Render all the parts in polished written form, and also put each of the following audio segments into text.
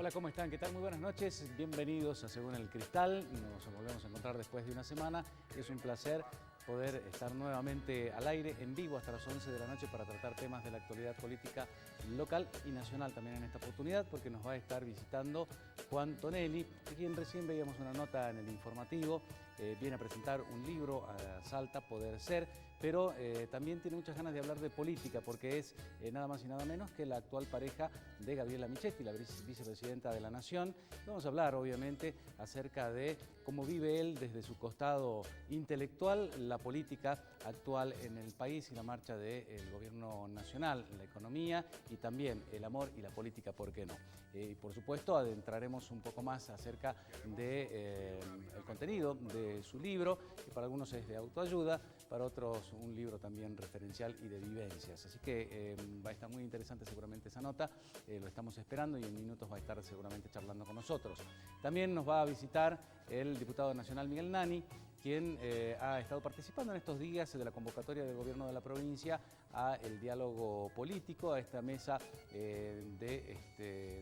Hola, ¿cómo están? ¿Qué tal? Muy buenas noches. Bienvenidos a Según el Cristal. Nos volvemos a encontrar después de una semana. Es un placer poder estar nuevamente al aire, en vivo, hasta las 11 de la noche para tratar temas de la actualidad política local y nacional también en esta oportunidad, porque nos va a estar visitando Juan Tonelli, de quien recién veíamos una nota en el informativo. Viene a presentar un libro a Salta, Poder Ser, pero también tiene muchas ganas de hablar de política, porque es nada más y nada menos que la actual pareja de Gabriela Michetti, la vicepresidenta de la Nación. Vamos a hablar, obviamente, acerca de cómo vive él desde su costado intelectual la política actual en el país y la marcha del gobierno nacional, la economía y también el amor y la política, ¿por qué no? Y por supuesto, adentraremos un poco más acerca del contenido de su libro, que para algunos es de autoayuda, para otros un libro también referencial y de vivencias. Así que va a estar muy interesante seguramente esa nota, lo estamos esperando y en minutos va a estar seguramente charlando con nosotros. También nos va a visitar el diputado nacional Miguel Nani, quien ha estado participando en estos días de la convocatoria del gobierno de la provincia a el diálogo político, a esta mesa de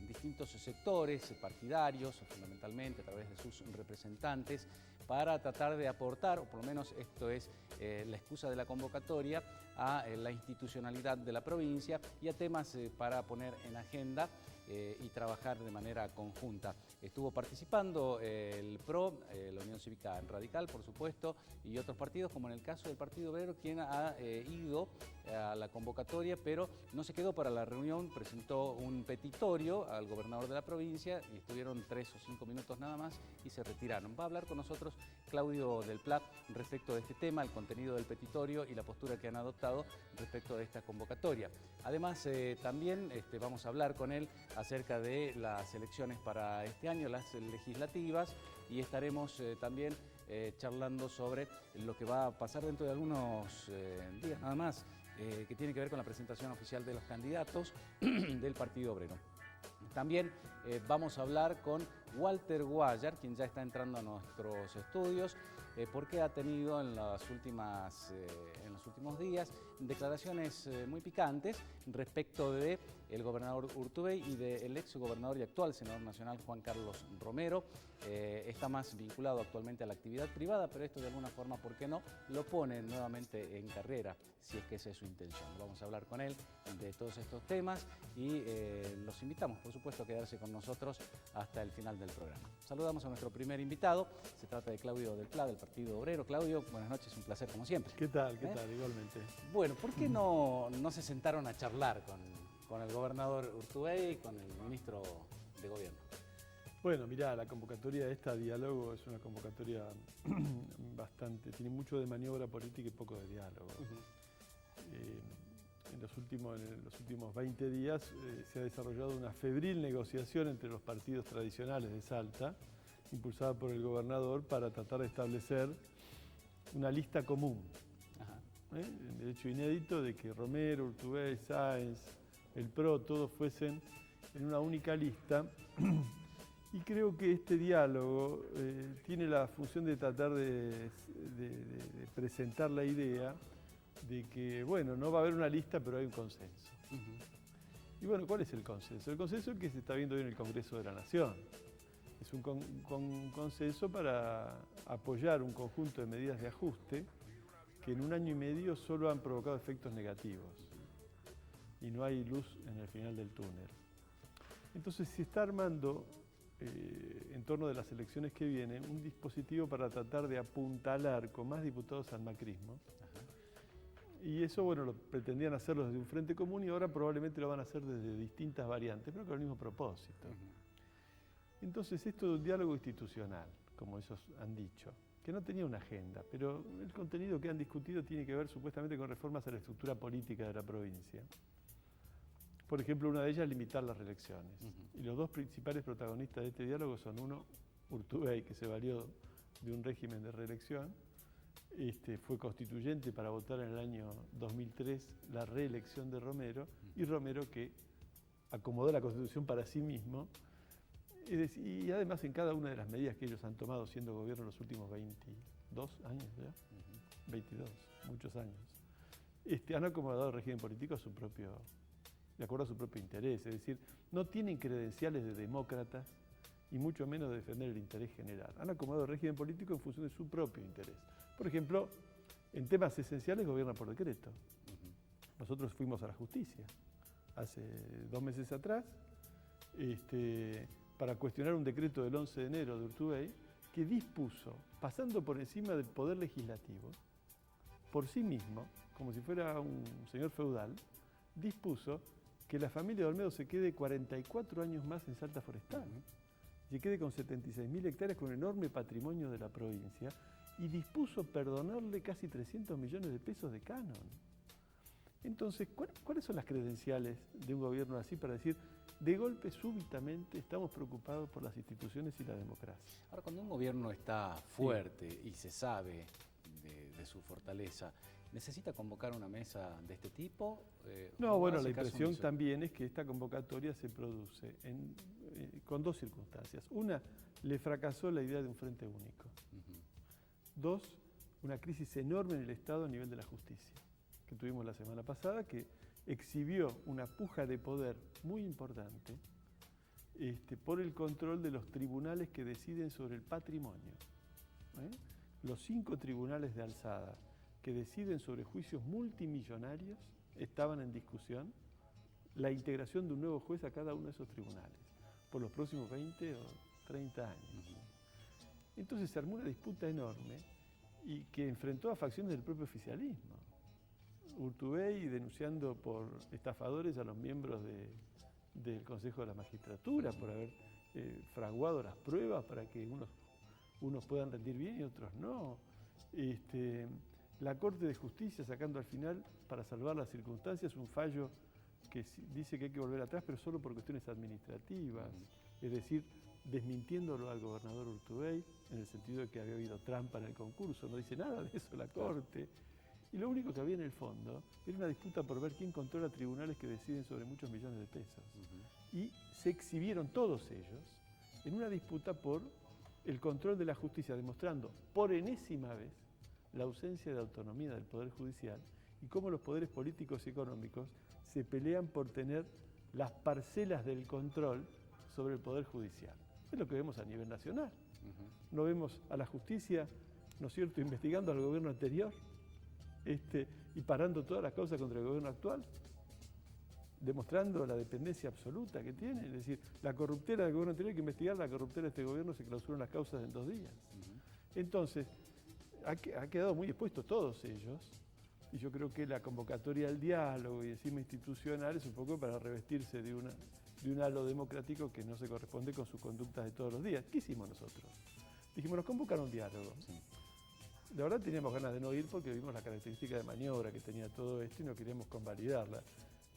distintos sectores partidarios, fundamentalmente a través de sus representantes, para tratar de aportar, o por lo menos esto es la excusa de la convocatoria, a la institucionalidad de la provincia y a temas para poner en agenda y trabajar de manera conjunta. Estuvo participando el PRO, la Unión Cívica Radical, por supuesto, y otros partidos, como en el caso del Partido Obrero, quien ha ido a la convocatoria, pero no se quedó para la reunión, presentó un petitorio al gobernador de la provincia y estuvieron 3 o 5 minutos nada más y se retiraron. Va a hablar con nosotros Claudio Del Pla respecto de este tema, el contenido del petitorio y la postura que han adoptado respecto de esta convocatoria. Además, también vamos a hablar con él acerca de las elecciones para este año, las legislativas, y estaremos también charlando sobre lo que va a pasar dentro de algunos días nada más, que tiene que ver con la presentación oficial de los candidatos del Partido Obrero. También vamos a hablar con Walter Guayar, quien ya está entrando a nuestros estudios, porque ha tenido en los últimos días declaraciones muy picantes respecto del gobernador Urtubey y del ex gobernador y actual senador nacional Juan Carlos Romero. Está más vinculado actualmente a la actividad privada, pero esto de alguna forma, ¿por qué no?, lo pone nuevamente en carrera, si es que esa es su intención. Vamos a hablar con él de todos estos temas y los invitamos, por supuesto, a quedarse con nosotros hasta el final del programa. Saludamos a nuestro primer invitado, se trata de Claudio Del Pla, del Partido Obrero. Claudio, buenas noches, un placer como siempre. ¿Qué tal? ¿Qué tal? Igualmente. Bueno, ¿por qué no se sentaron a charlar con el gobernador Urtubey y con el ministro de Gobierno? Bueno, mirá, la convocatoria de esta diálogo es una convocatoria tiene mucho de maniobra política y poco de diálogo. En los últimos 20 días se ha desarrollado una febril negociación entre los partidos tradicionales de Salta, impulsada por el gobernador, para tratar de establecer una lista común. El hecho inédito de que Romero, Urtubey, Sáenz, el PRO, todos fuesen en una única lista. Y creo que este diálogo tiene la función de tratar de presentar la idea de que, bueno, no va a haber una lista, pero hay un consenso. Y bueno, ¿cuál es el consenso? El consenso es el que se está viendo hoy en el Congreso de la Nación. Es un consenso para apoyar un conjunto de medidas de ajuste que en 1 año y medio solo han provocado efectos negativos y no hay luz en el final del túnel. Entonces se está armando, en torno de las elecciones que vienen, un dispositivo para tratar de apuntalar con más diputados al macrismo. Y eso, bueno, lo pretendían hacerlo desde un frente común y ahora probablemente lo van a hacer desde distintas variantes, pero con el mismo propósito. Entonces, esto de un diálogo institucional, como ellos han dicho, que no tenía una agenda, pero el contenido que han discutido tiene que ver supuestamente con reformas a la estructura política de la provincia. Por ejemplo, una de ellas, limitar las reelecciones. Y los dos principales protagonistas de este diálogo son uno, Urtubey, que se valió de un régimen de reelección, fue constituyente para votar en el año 2003 la reelección de Romero, y Romero, que acomodó la Constitución para sí mismo, y además en cada una de las medidas que ellos han tomado siendo gobierno en los últimos 22 años ya, 22, muchos años, han acomodado el régimen político a su propio de acuerdo a su propio interés. Es decir, no tienen credenciales de demócratas y mucho menos de defender el interés general. Han acomodado el régimen político en función de su propio interés. Por ejemplo, en temas esenciales gobiernan por decreto. Nosotros fuimos a la justicia hace 2 meses atrás para cuestionar un decreto del 11 de enero de Urtubey que dispuso, pasando por encima del poder legislativo, por sí mismo, como si fuera un señor feudal, dispuso que la familia de Olmedo se quede 44 años más en Salta Forestal. Se quede con 76.000 hectáreas, con un enorme patrimonio de la provincia, y dispuso perdonarle casi 300 millones de pesos de canon. Entonces, ¿cuáles son las credenciales de un gobierno así para decir, de golpe, súbitamente, estamos preocupados por las instituciones y la democracia? Ahora, cuando un gobierno está fuerte y se sabe de su fortaleza, ¿necesita convocar una mesa de este tipo? No, bueno, la impresión también es que esta convocatoria se produce con 2 circunstancias. Una, le fracasó la idea de un frente único. 2, una crisis enorme en el Estado a nivel de la justicia, que tuvimos la semana pasada, que exhibió una puja de poder muy importante por el control de los tribunales que deciden sobre el patrimonio. Los 5 tribunales de alzada que deciden sobre juicios multimillonarios estaban en discusión la integración de un nuevo juez a cada uno de esos tribunales por los próximos 20 o 30 años. Entonces se armó una disputa enorme y que enfrentó a facciones del propio oficialismo. Urtubey denunciando por estafadores a los miembros del Consejo de la Magistratura por haber fraguado las pruebas para que unos puedan rendir bien y otros no. La Corte de Justicia sacando al final, para salvar las circunstancias, un fallo que dice que hay que volver atrás, pero solo por cuestiones administrativas. Es decir, desmintiéndolo al gobernador Urtubey, en el sentido de que había habido trampa en el concurso. No dice nada de eso la Corte. Y lo único que había en el fondo era una disputa por ver quién controla tribunales que deciden sobre muchos millones de pesos. Y se exhibieron todos ellos en una disputa por el control de la justicia, demostrando por enésima vez la ausencia de autonomía del Poder Judicial y cómo los poderes políticos y económicos se pelean por tener las parcelas del control sobre el Poder Judicial. Es lo que vemos a nivel nacional. No vemos a la justicia, ¿no es cierto?, investigando al gobierno anterior y parando todas las causas contra el gobierno actual, demostrando la dependencia absoluta que tiene. Es decir, la corruptela del gobierno anterior hay que investigar, la corruptela de este gobierno se clausuran las causas en 2 días. Entonces, ha quedado muy expuestos todos ellos, y yo creo que la convocatoria al diálogo y encima institucional es un poco para revestirse de un halo democrático que no se corresponde con sus conductas de todos los días. ¿Qué hicimos nosotros? Dijimos, nos convocaron a un diálogo. Sí. La verdad teníamos ganas de no ir porque vimos la característica de maniobra que tenía todo esto y no queríamos convalidarla.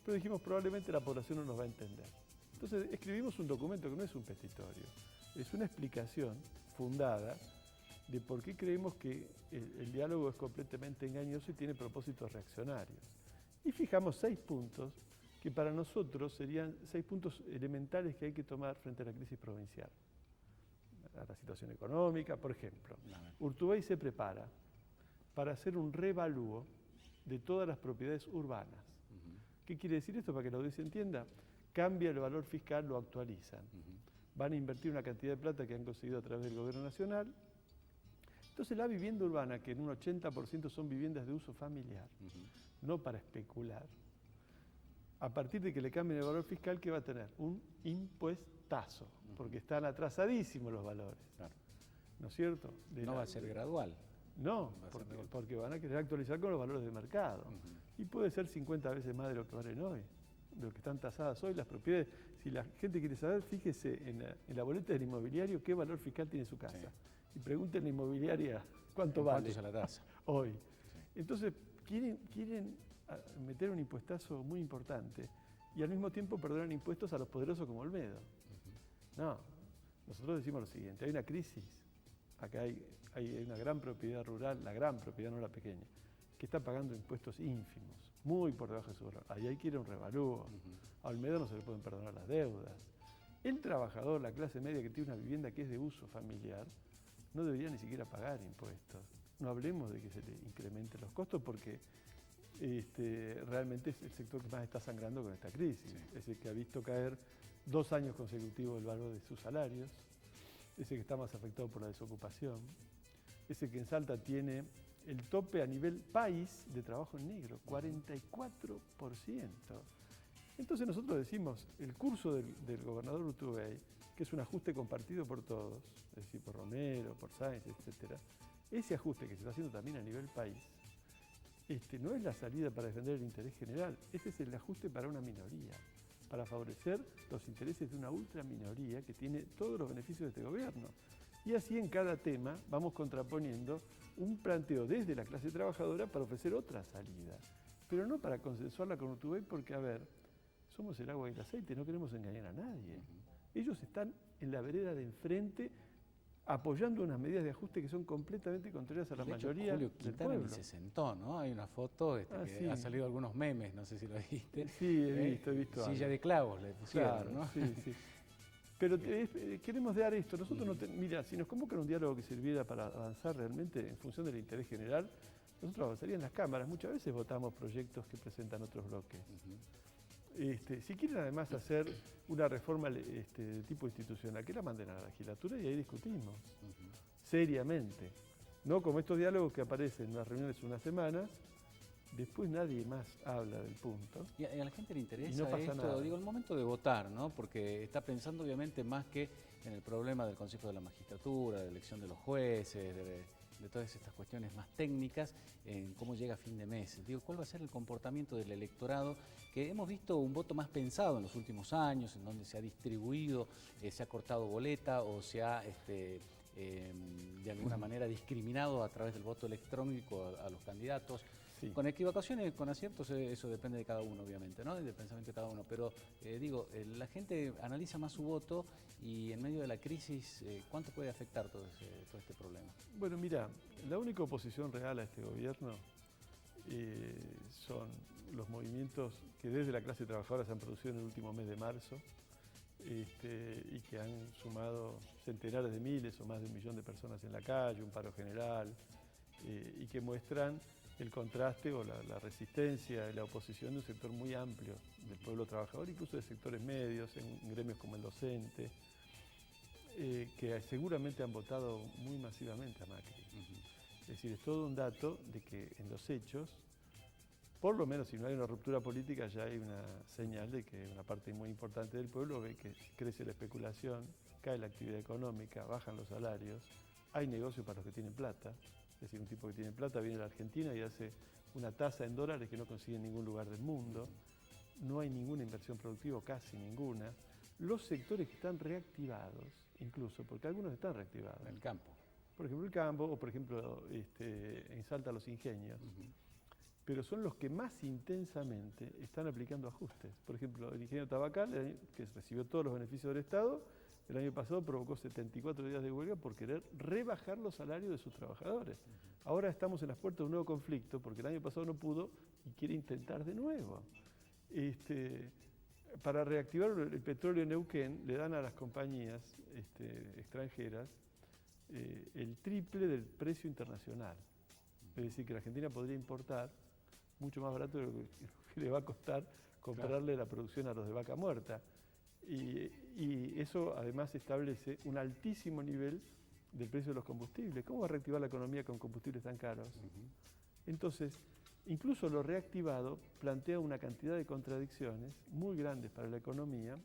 Pero dijimos, probablemente la población no nos va a entender. Entonces escribimos un documento que no es un petitorio, es una explicación fundada de por qué creemos que el diálogo es completamente engañoso y tiene propósitos reaccionarios. Y fijamos 6 puntos que para nosotros serían 6 puntos elementales que hay que tomar frente a la crisis provincial. A la situación económica, por ejemplo. Urtubey se prepara para hacer un revalúo de todas las propiedades urbanas. ¿Qué quiere decir esto para que la audiencia entienda? Cambia el valor fiscal, lo actualizan. Van a invertir una cantidad de plata que han conseguido a través del gobierno nacional. Entonces la vivienda urbana, que en un 80% son viviendas de uso familiar, no para especular, a partir de que le cambien el valor fiscal, ¿qué va a tener? Un impuestazo, porque están atrasadísimos los valores. Claro. ¿No es cierto? No va a ser gradual. No, porque van a querer actualizar con los valores de mercado. Y puede ser 50 veces más de lo que valen hoy, de lo que están tasadas hoy las propiedades. Si la gente quiere saber, fíjese en la boleta del inmobiliario qué valor fiscal tiene su casa. Sí. Y pregunten a la inmobiliaria cuánto vale la tasa hoy. Sí. Entonces, quieren meter un impuestazo muy importante y al mismo tiempo perdonan impuestos a los poderosos como Olmedo. No, nosotros decimos lo siguiente, hay una crisis, acá hay una gran propiedad rural, la gran propiedad, no la pequeña, que está pagando impuestos ínfimos, muy por debajo de su valor. Ahí hay que ir a un revalúo. A Olmedo no se le pueden perdonar las deudas. El trabajador, la clase media que tiene una vivienda que es de uso familiar, no debería ni siquiera pagar impuestos. No hablemos de que se le incrementen los costos porque realmente es el sector que más está sangrando con esta crisis. Sí. Es el que ha visto caer 2 años consecutivos el valor de sus salarios, es el que está más afectado por la desocupación, es el que en Salta tiene el tope a nivel país de trabajo en negro, 44%. Entonces nosotros decimos, el curso del gobernador Urtubey, que es un ajuste compartido por todos, es decir, por Romero, por Sáenz, etc., ese ajuste que se está haciendo también a nivel país, no es la salida para defender el interés general, ese es el ajuste para una minoría, para favorecer los intereses de una ultraminoría que tiene todos los beneficios de este gobierno. Y así en cada tema vamos contraponiendo un planteo desde la clase trabajadora para ofrecer otra salida, pero no para consensuarla con Urtubey porque, a ver, somos el agua y el aceite, no queremos engañar a nadie. Ellos están en la vereda de enfrente apoyando unas medidas de ajuste que son completamente contrarias a la mayoría Julio del Quintana pueblo. ni se sentó, ¿no? Hay una foto que sí. ha salido algunos memes, no sé si lo viste. Sí, he visto Silla algo. de clavos le pusieron, Claro, ¿no? sí. Pero queremos dar esto. Nosotros mira, si nos convocan un diálogo que sirviera para avanzar realmente en función del interés general, nosotros avanzaríamos en las cámaras. Muchas veces votamos proyectos que presentan otros bloques. Si quieren además hacer una reforma de tipo institucional, que la manden a la legislatura y ahí discutimos, seriamente. No como estos diálogos que aparecen en las reuniones unas semanas, después nadie más habla del punto. Y a la gente le interesa y no pasa esto, nada. Digo, el momento de votar, ¿no? Porque está pensando obviamente más que en el problema del Consejo de la Magistratura, de la elección de los jueces, de todas estas cuestiones más técnicas, en cómo llega a fin de mes. Digo, ¿cuál va a ser el comportamiento del electorado? Que hemos visto un voto más pensado en los últimos años, en donde se ha distribuido, se ha cortado boleta o se ha de alguna manera discriminado a través del voto electrónico a los candidatos. Sí. Con equivocaciones, con aciertos, eso depende de cada uno, obviamente, ¿no? Del pensamiento de cada uno. Pero, la gente analiza más su voto y en medio de la crisis, ¿cuánto puede afectar todo este problema? Bueno, mira, la única oposición real a este gobierno son los movimientos que desde la clase trabajadora se han producido en el último mes de marzo y que han sumado centenares de miles o más de 1 millón de personas en la calle, un paro general, y que muestran el contraste o la resistencia y la oposición de un sector muy amplio del pueblo trabajador, incluso de sectores medios, en gremios como el docente, que seguramente han votado muy masivamente a Macri. Es decir, es todo un dato de que en los hechos, por lo menos si no hay una ruptura política, ya hay una señal de que una parte muy importante del pueblo ve que crece la especulación, cae la actividad económica, bajan los salarios, hay negocio para los que tienen plata. Es decir, un tipo que tiene plata viene a la Argentina y hace una tasa en dólares que no consigue en ningún lugar del mundo. No hay ninguna inversión productiva, casi ninguna. Los sectores que están reactivados, incluso, porque algunos están reactivados. En el campo. Por ejemplo, el campo, o por ejemplo, en Salta los ingenios. Pero son los que más intensamente están aplicando ajustes. Por ejemplo, el ingeniero tabacal, que recibió todos los beneficios del Estado, el año pasado provocó 74 días de huelga por querer rebajar los salarios de sus trabajadores. Ahora estamos en las puertas de un nuevo conflicto porque el año pasado no pudo y quiere intentar de nuevo. Para reactivar el petróleo en Neuquén le dan a las compañías extranjeras el triple del precio internacional. Es decir, que la Argentina podría importar mucho más barato de lo que le va a costar comprarle la producción a los de vaca muerta. Y eso además establece un altísimo nivel del precio de los combustibles. ¿Cómo va a reactivar la economía con combustibles tan caros? Entonces, incluso lo reactivado plantea una cantidad de contradicciones muy grandes para la economía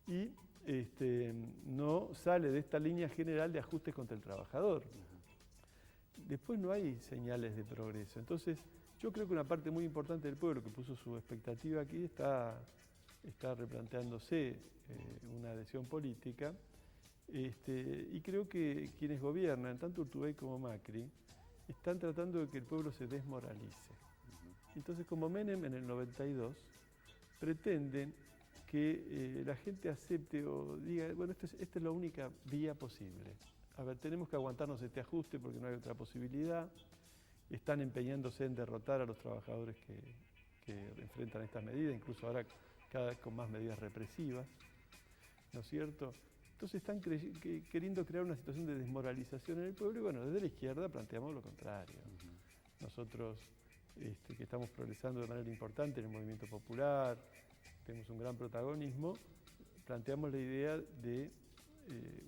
y no sale de esta línea general de ajustes contra el trabajador. Después no hay señales de progreso. Entonces, yo creo que una parte muy importante del pueblo que puso su expectativa aquí está replanteándose una adhesión política y creo que quienes gobiernan, tanto Urtubey como Macri, están tratando de que el pueblo se desmoralice. Entonces, como Menem en el 92, pretenden que la gente acepte o diga, bueno, esta es la única vía posible. A ver, tenemos que aguantarnos este ajuste porque no hay otra posibilidad. Están empeñándose en derrotar a los trabajadores que enfrentan estas medidas, incluso ahora cada vez con más medidas represivas, ¿no es cierto? Entonces están queriendo crear una situación de desmoralización en el pueblo y bueno, desde la izquierda planteamos lo contrario. Nosotros que estamos progresando de manera importante en el movimiento popular, tenemos un gran protagonismo, planteamos la idea de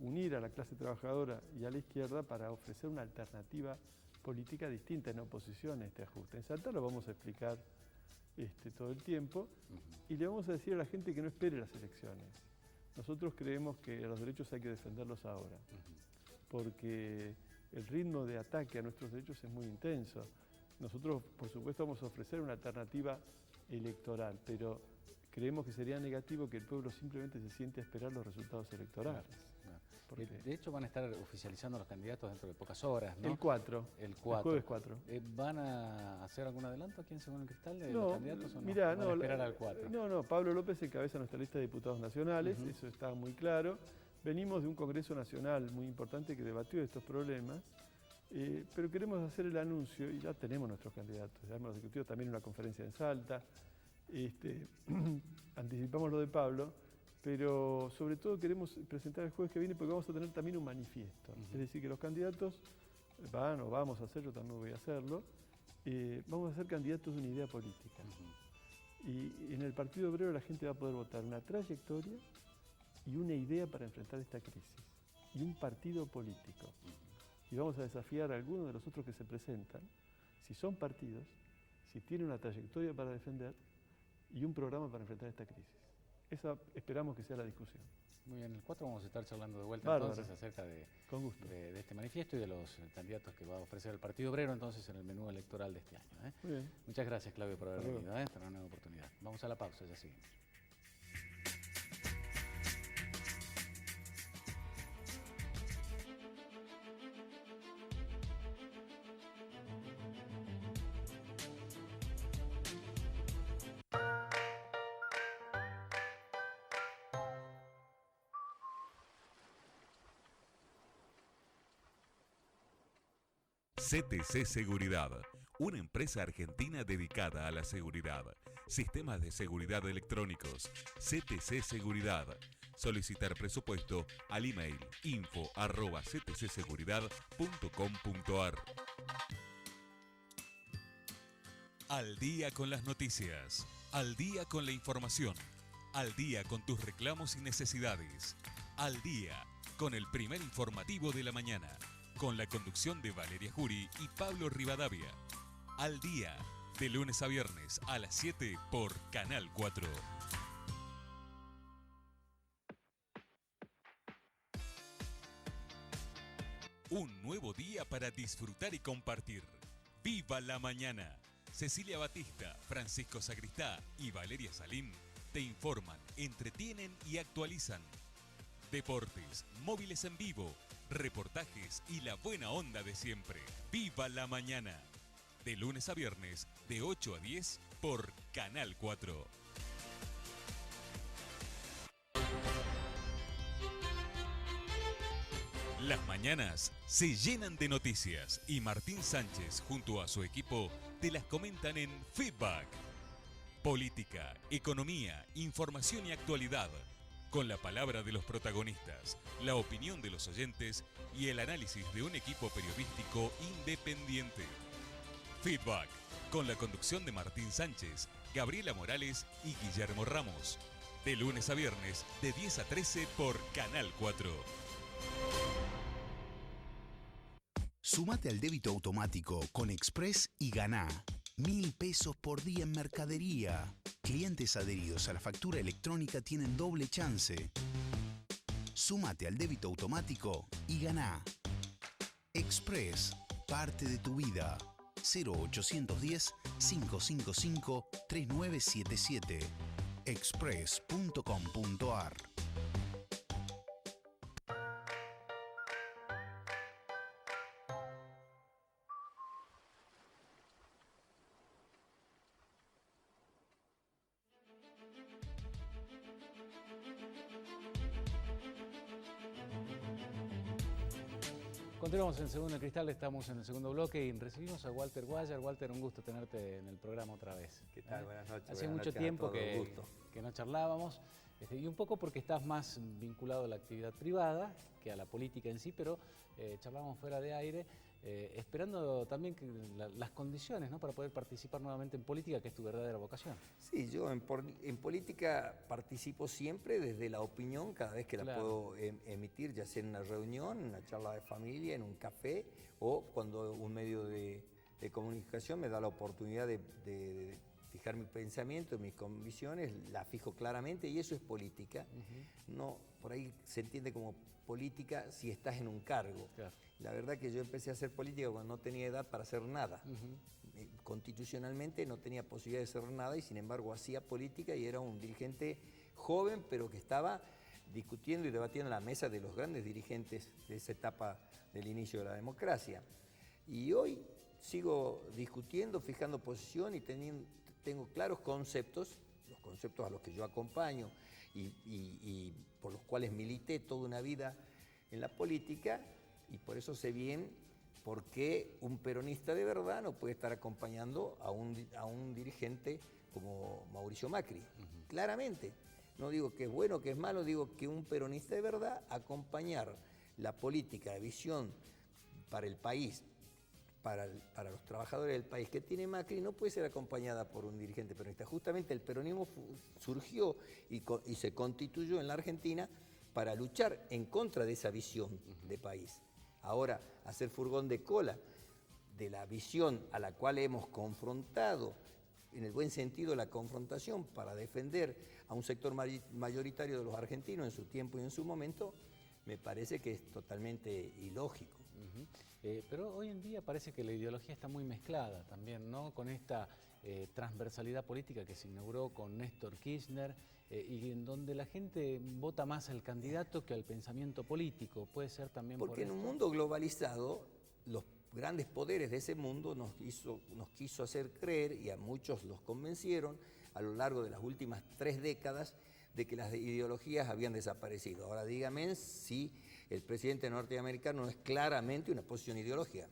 unir a la clase trabajadora y a la izquierda para ofrecer una alternativa política distinta en oposición a este ajuste. En Salta lo vamos a explicar todo el tiempo y le vamos a decir a la gente que no espere las elecciones. Nosotros creemos que los derechos hay que defenderlos ahora, porque el ritmo de ataque a nuestros derechos es muy intenso. Nosotros, por supuesto, vamos a ofrecer una alternativa electoral, pero creemos que sería negativo que el pueblo simplemente se siente a esperar los resultados electorales. De hecho, van a estar oficializando los candidatos dentro de pocas horas, ¿no? El 4. El 4. El jueves 4. ¿Van a hacer algún adelanto aquí en Según el Cristal de No, los candidatos o no? Mirá, ¿Van a esperar al 4? No, Pablo López encabeza nuestra lista de diputados nacionales, eso está muy claro. Venimos de un Congreso Nacional muy importante que debatió estos problemas, pero queremos hacer el anuncio, y ya tenemos nuestros candidatos, ya hemos discutido también una conferencia en Salta, anticipamos lo de Pablo, pero sobre todo queremos presentar el jueves que viene porque vamos a tener también un manifiesto. Es decir, que los candidatos vamos a hacerlo, también voy a hacerlo, vamos a ser candidatos de una idea política. Y en el Partido Obrero la gente va a poder votar una trayectoria y una idea para enfrentar esta crisis, y un partido político. Y vamos a desafiar a algunos de los otros que se presentan, si son partidos, si tienen una trayectoria para defender y un programa para enfrentar esta crisis. Esa esperamos que sea la discusión. Muy bien, el 4 vamos a estar charlando de vuelta Bárbaro. Entonces acerca Con gusto. de este manifiesto y de los candidatos que va a ofrecer el Partido Obrero entonces en el menú electoral de este año. Muy bien. Muchas gracias, Claudio, por haber Hasta venido. Esta es una nueva oportunidad. Vamos a la pausa, ya seguimos. CTC Seguridad, una empresa argentina dedicada a la seguridad. Sistemas de seguridad electrónicos. CTC Seguridad. Solicitar presupuesto al email info@ctcseguridad.com.ar. Al día con las noticias. Al día con la información. Al día con tus reclamos y necesidades. Al día con el primer informativo de la mañana. Con la conducción de Valeria Jury y Pablo Rivadavia. Al día, de lunes a viernes a las 7 por Canal 4. Un nuevo día para disfrutar y compartir. ¡Viva la mañana! Cecilia Batista, Francisco Sagristá y Valeria Salín te informan, entretienen y actualizan. Deportes, móviles en vivo, reportajes y la buena onda de siempre. ¡Viva la mañana! De lunes a viernes, de 8 a 10 por Canal 4. Las mañanas se llenan de noticias y Martín Sánchez junto a su equipo te las comentan en Feedback. Política, economía, información y actualidad. Con la palabra de los protagonistas, la opinión de los oyentes y el análisis de un equipo periodístico independiente. Feedback, con la conducción de Martín Sánchez, Gabriela Morales y Guillermo Ramos. De lunes a viernes, de 10 a 13 por Canal 4. Sumate al débito automático con Express y ganá 1.000 pesos por día en mercadería. Clientes adheridos a la factura electrónica tienen doble chance. Súmate al débito automático y ganá. Express, parte de tu vida. 0810-555-3977. express.com.ar. Continuamos en Según el Cristal, estamos en el segundo bloque y recibimos a Walter Guayar. Walter, un gusto tenerte en el programa otra vez. ¿Qué tal? Buenas noches. Hace Buenas mucho noches tiempo a todos, que gusto. no charlábamos, y un poco porque estás más vinculado a la actividad privada que a la política en sí, pero charlábamos fuera de aire esperando también que las condiciones, ¿no?, para poder participar nuevamente en política, que es tu verdadera vocación. Sí, yo en política participo siempre desde la opinión, cada vez que la puedo emitir, ya sea en una reunión, en una charla de familia, en un café, o cuando un medio de comunicación me da la oportunidad de fijar mi pensamiento, mis convicciones, la fijo claramente, y eso es política. No, por ahí se entiende como política si estás en un cargo. Claro. La verdad que yo empecé a hacer política cuando no tenía edad para hacer nada. Constitucionalmente no tenía posibilidad de hacer nada y sin embargo hacía política y era un dirigente joven, pero que estaba discutiendo y debatiendo en la mesa de los grandes dirigentes de esa etapa del inicio de la democracia. Y hoy sigo discutiendo, fijando posición y tengo claros conceptos, los conceptos a los que yo acompaño y por los cuales milité toda una vida en la política, y por eso sé bien por qué un peronista de verdad no puede estar acompañando a un dirigente como Mauricio Macri. Claramente. No digo que es bueno o que es malo, digo que un peronista de verdad acompañar la política de visión para el país, para los trabajadores del país que tiene Macri, no puede ser acompañada por un dirigente peronista. Justamente el peronismo surgió y se constituyó en la Argentina para luchar en contra de esa visión de país. Ahora, hacer furgón de cola de la visión a la cual hemos confrontado, en el buen sentido la confrontación, para defender a un sector mayoritario de los argentinos en su tiempo y en su momento, me parece que es totalmente ilógico. Pero hoy en día parece que la ideología está muy mezclada también, ¿no?, con esta transversalidad política que se inauguró con Néstor Kirchner, y en donde la gente vota más al candidato que al pensamiento político. ¿Puede ser también por Porque en esto? un mundo globalizado, los grandes poderes de ese mundo nos quiso hacer creer, y a muchos los convencieron a lo largo de las últimas 3 décadas, de que las ideologías habían desaparecido. Ahora dígame si el presidente norteamericano no es claramente una posición ideológica.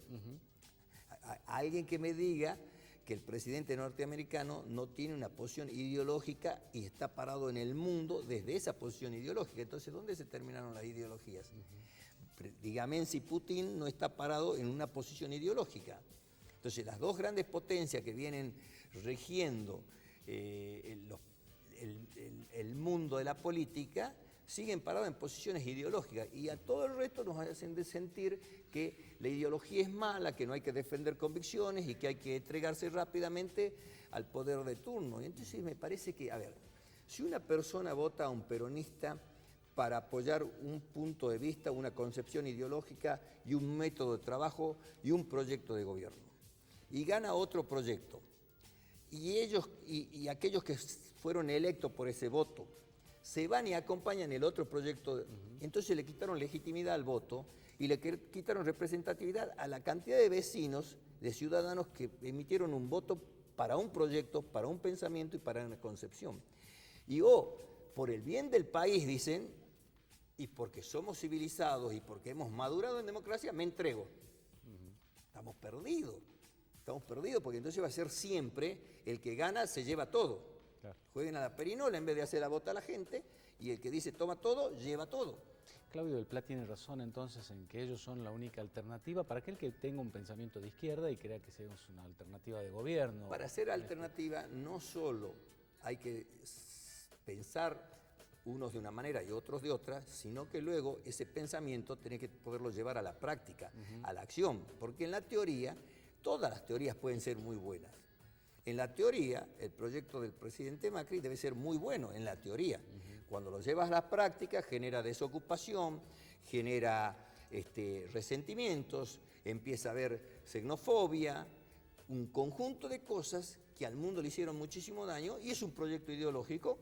Alguien que me diga que el presidente norteamericano no tiene una posición ideológica y está parado en el mundo desde esa posición ideológica. Entonces, ¿dónde se terminaron las ideologías? Dígame si Putin no está parado en una posición ideológica. Entonces, las dos grandes potencias que vienen rigiendo el mundo de la política siguen parados en posiciones ideológicas, y a todo el resto nos hacen de sentir que la ideología es mala, que no hay que defender convicciones y que hay que entregarse rápidamente al poder de turno. Y entonces me parece que, a ver, si una persona vota a un peronista para apoyar un punto de vista, una concepción ideológica y un método de trabajo y un proyecto de gobierno, y gana otro proyecto, y aquellos que fueron electos por ese voto se van y acompañan el otro proyecto, entonces le quitaron legitimidad al voto y le quitaron representatividad a la cantidad de vecinos, de ciudadanos que emitieron un voto para un proyecto, para un pensamiento y para una concepción. Y por el bien del país, dicen, y porque somos civilizados y porque hemos madurado en democracia, me entrego. Estamos perdidos porque entonces va a ser siempre el que gana se lleva todo. Claro. Jueguen a la perinola en vez de hacer la vota a la gente, y el que dice toma todo, lleva todo. Claudio del Pla tiene razón entonces en que ellos son la única alternativa para aquel que tenga un pensamiento de izquierda y crea que sea una alternativa de gobierno. Para ser alternativa no solo hay que pensar unos de una manera y otros de otra, sino que luego ese pensamiento tiene que poderlo llevar a la práctica, a la acción, porque en la teoría, todas las teorías pueden ser muy buenas. En la teoría, el proyecto del presidente Macri debe ser muy bueno, en la teoría. Cuando lo llevas a la práctica, genera desocupación, genera resentimientos, empieza a haber xenofobia, un conjunto de cosas que al mundo le hicieron muchísimo daño, y es un proyecto ideológico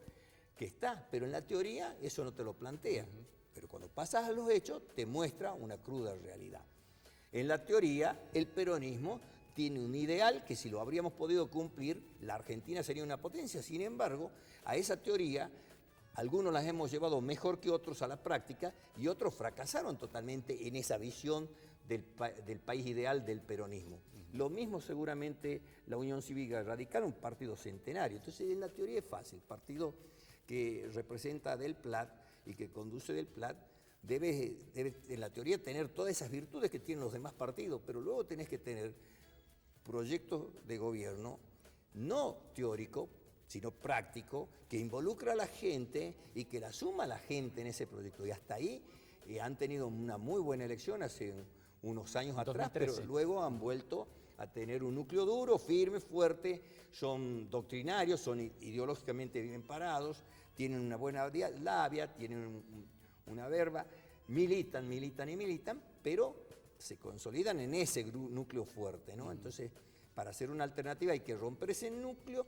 que está, pero en la teoría eso no te lo plantea. Pero cuando pasas a los hechos, te muestra una cruda realidad. En la teoría, el peronismo tiene un ideal que, si lo habríamos podido cumplir, la Argentina sería una potencia. Sin embargo, a esa teoría, algunos las hemos llevado mejor que otros a la práctica, y otros fracasaron totalmente en esa visión del país ideal del peronismo. Lo mismo seguramente la Unión Cívica Radical, un partido centenario. Entonces, en la teoría es fácil. El partido que representa Del Plat y que conduce Del Plat debes en la teoría tener todas esas virtudes que tienen los demás partidos, pero luego tenés que tener proyectos de gobierno no teórico, sino práctico, que involucra a la gente y que la suma a la gente en ese proyecto. Y hasta ahí han tenido una muy buena elección hace unos años atrás, 2013. pero luego han vuelto a tener un núcleo duro, firme, fuerte, son doctrinarios, son ideológicamente bien parados, tienen una buena labia, tienen una verba, militan, pero se consolidan en ese núcleo fuerte, ¿no? Entonces, para hacer una alternativa hay que romper ese núcleo.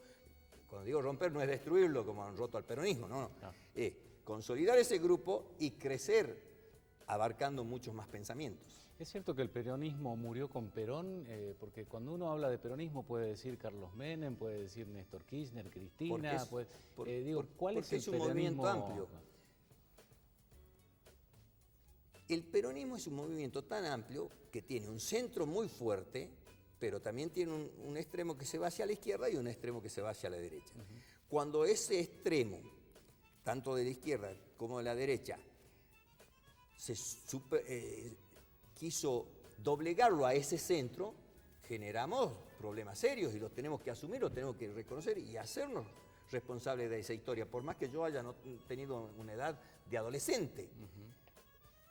Cuando digo romper no es destruirlo como han roto al peronismo, no. Es consolidar ese grupo y crecer abarcando muchos más pensamientos. ¿Es cierto que el peronismo murió con Perón? Porque cuando uno habla de peronismo puede decir Carlos Menem, puede decir Néstor Kirchner, Cristina, ¿cuál es el un movimiento peronismo amplio. El peronismo es un movimiento tan amplio que tiene un centro muy fuerte, pero también tiene un extremo que se va hacia la izquierda y un extremo que se va hacia la derecha. Cuando ese extremo, tanto de la izquierda como de la derecha, quiso doblegarlo a ese centro, generamos problemas serios y los tenemos que asumir, los tenemos que reconocer y hacernos responsables de esa historia, por más que yo haya tenido una edad de adolescente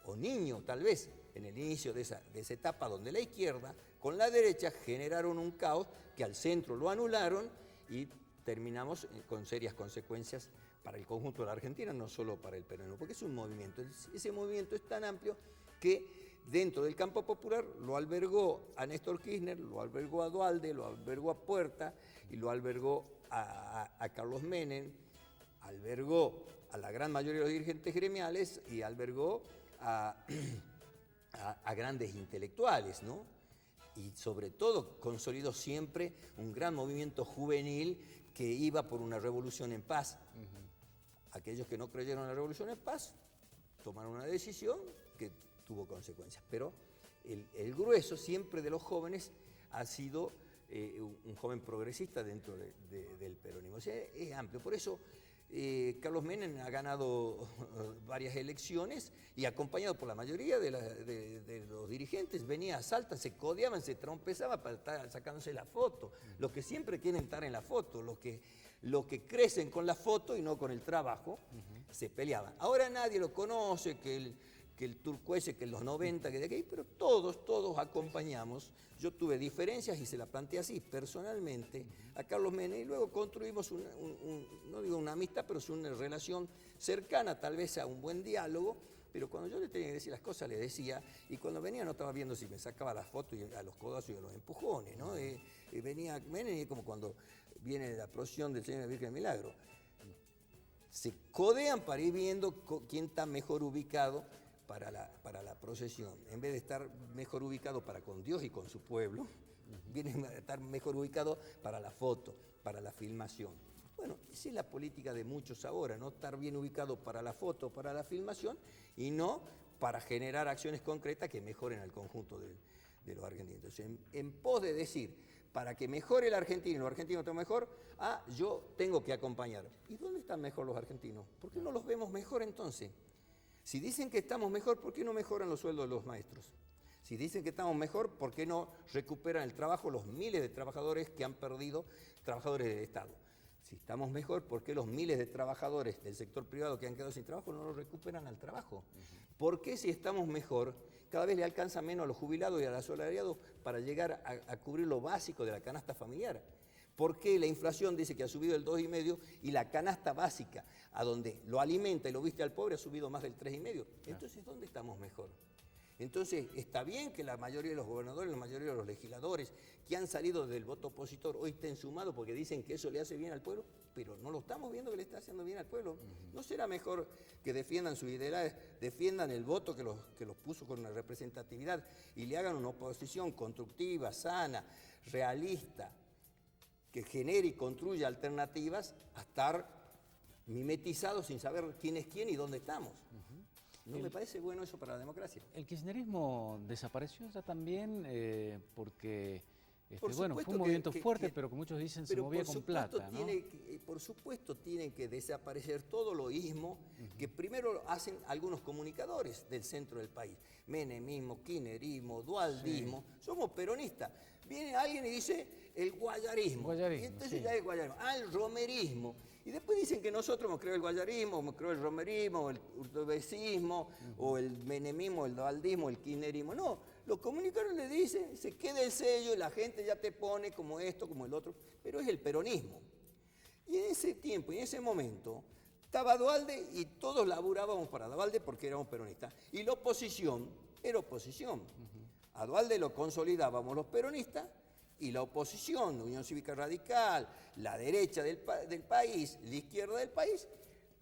o niño tal vez, en el inicio de esa etapa donde la izquierda con la derecha generaron un caos que al centro lo anularon y terminamos con serias consecuencias para el conjunto de la Argentina, no solo para el peronismo, porque es un movimiento. Ese movimiento es tan amplio que dentro del campo popular lo albergó a Néstor Kirchner, lo albergó a Duhalde, lo albergó a Puerta y lo albergó a Carlos Menem, albergó a la gran mayoría de los dirigentes gremiales y albergó a grandes intelectuales, ¿no? Y sobre todo consolidó siempre un gran movimiento juvenil que iba por una revolución en paz. Aquellos que no creyeron en la revolución en paz tomaron una decisión que tuvo consecuencias, pero el grueso siempre de los jóvenes ha sido un joven progresista dentro del peronismo. O sea, es amplio, por eso Carlos Menem ha ganado varias elecciones y acompañado por la mayoría de los dirigentes, venía a Salta, se codeaban, se trompezaban para estar sacándose la foto, los que siempre quieren estar en la foto, los que crecen con la foto y no con el trabajo, se peleaban. Ahora nadie lo conoce, que el turcuese, que en los 90, que de aquí, pero todos acompañamos. Yo tuve diferencias y se la planteé así, personalmente, a Carlos Menem, y luego construimos no digo una amistad, pero es una relación cercana, tal vez a un buen diálogo, pero cuando yo le tenía que decir las cosas, le decía, y cuando venía no estaba viendo si me sacaba las fotos y a los codazos y a los empujones, ¿no? Venía Menem y como cuando viene la procesión del Señor de la Virgen del Milagro. Se codean para ir viendo quién está mejor ubicado para la procesión. En vez de estar mejor ubicado para con Dios y con su pueblo, vienen a estar mejor ubicado para la foto, para la filmación. Bueno, esa es la política de muchos ahora, no estar bien ubicado para la foto, para la filmación, y no para generar acciones concretas que mejoren al conjunto de los argentinos. Entonces, en pos de decir, para que mejore el argentino y los argentinos estén mejor, yo tengo que acompañar. ¿Y dónde están mejor los argentinos? ¿Por qué no los vemos mejor entonces? Si dicen que estamos mejor, ¿por qué no mejoran los sueldos de los maestros? Si dicen que estamos mejor, ¿por qué no recuperan el trabajo los miles de trabajadores que han perdido, trabajadores del Estado? Si estamos mejor, ¿por qué los miles de trabajadores del sector privado que han quedado sin trabajo no lo recuperan al trabajo? ¿Por qué si estamos mejor, cada vez le alcanza menos a los jubilados y a los asalariados para llegar a cubrir lo básico de la canasta familiar? ¿Por qué la inflación dice que ha subido el 2,5 y la canasta básica, a donde lo alimenta y lo viste al pobre, ha subido más del 3,5? Entonces, ¿dónde estamos mejor? Entonces, está bien que la mayoría de los gobernadores, la mayoría de los legisladores que han salido del voto opositor hoy estén sumados porque dicen que eso le hace bien al pueblo, pero no lo estamos viendo que le está haciendo bien al pueblo. ¿No será mejor que defiendan sus ideales, defiendan el voto que los puso con una representatividad y le hagan una oposición constructiva, sana, realista, que genere y construya alternativas a estar mimetizados sin saber quién es quién y dónde estamos? No me parece bueno eso para la democracia. El kirchnerismo desapareció ya también porque bueno, fue un movimiento fuerte, pero que muchos dicen se movía con plata, ¿no? Por supuesto tienen que desaparecer todo lo ismo que primero hacen algunos comunicadores del centro del país. Menemismo, kirchnerismo, dualdismo. Sí. Somos peronistas. Viene alguien y dice el guayarismo. Y entonces ya es guayarismo. El romerismo. Y después dicen que nosotros hemos creado el guayarismo, hemos creado el romerismo, el urtubesismo, o el menemismo, el dualdismo, el kirchnerismo. No, los comunicadores le dicen, se queda el sello y la gente ya te pone como esto, como el otro, pero es el peronismo. Y en ese tiempo, en ese momento, estaba Duhalde y todos laburábamos para Duhalde porque éramos peronistas. Y la oposición era oposición. A Duhalde lo consolidábamos los peronistas y la oposición, la Unión Cívica Radical, la derecha del país, la izquierda del país,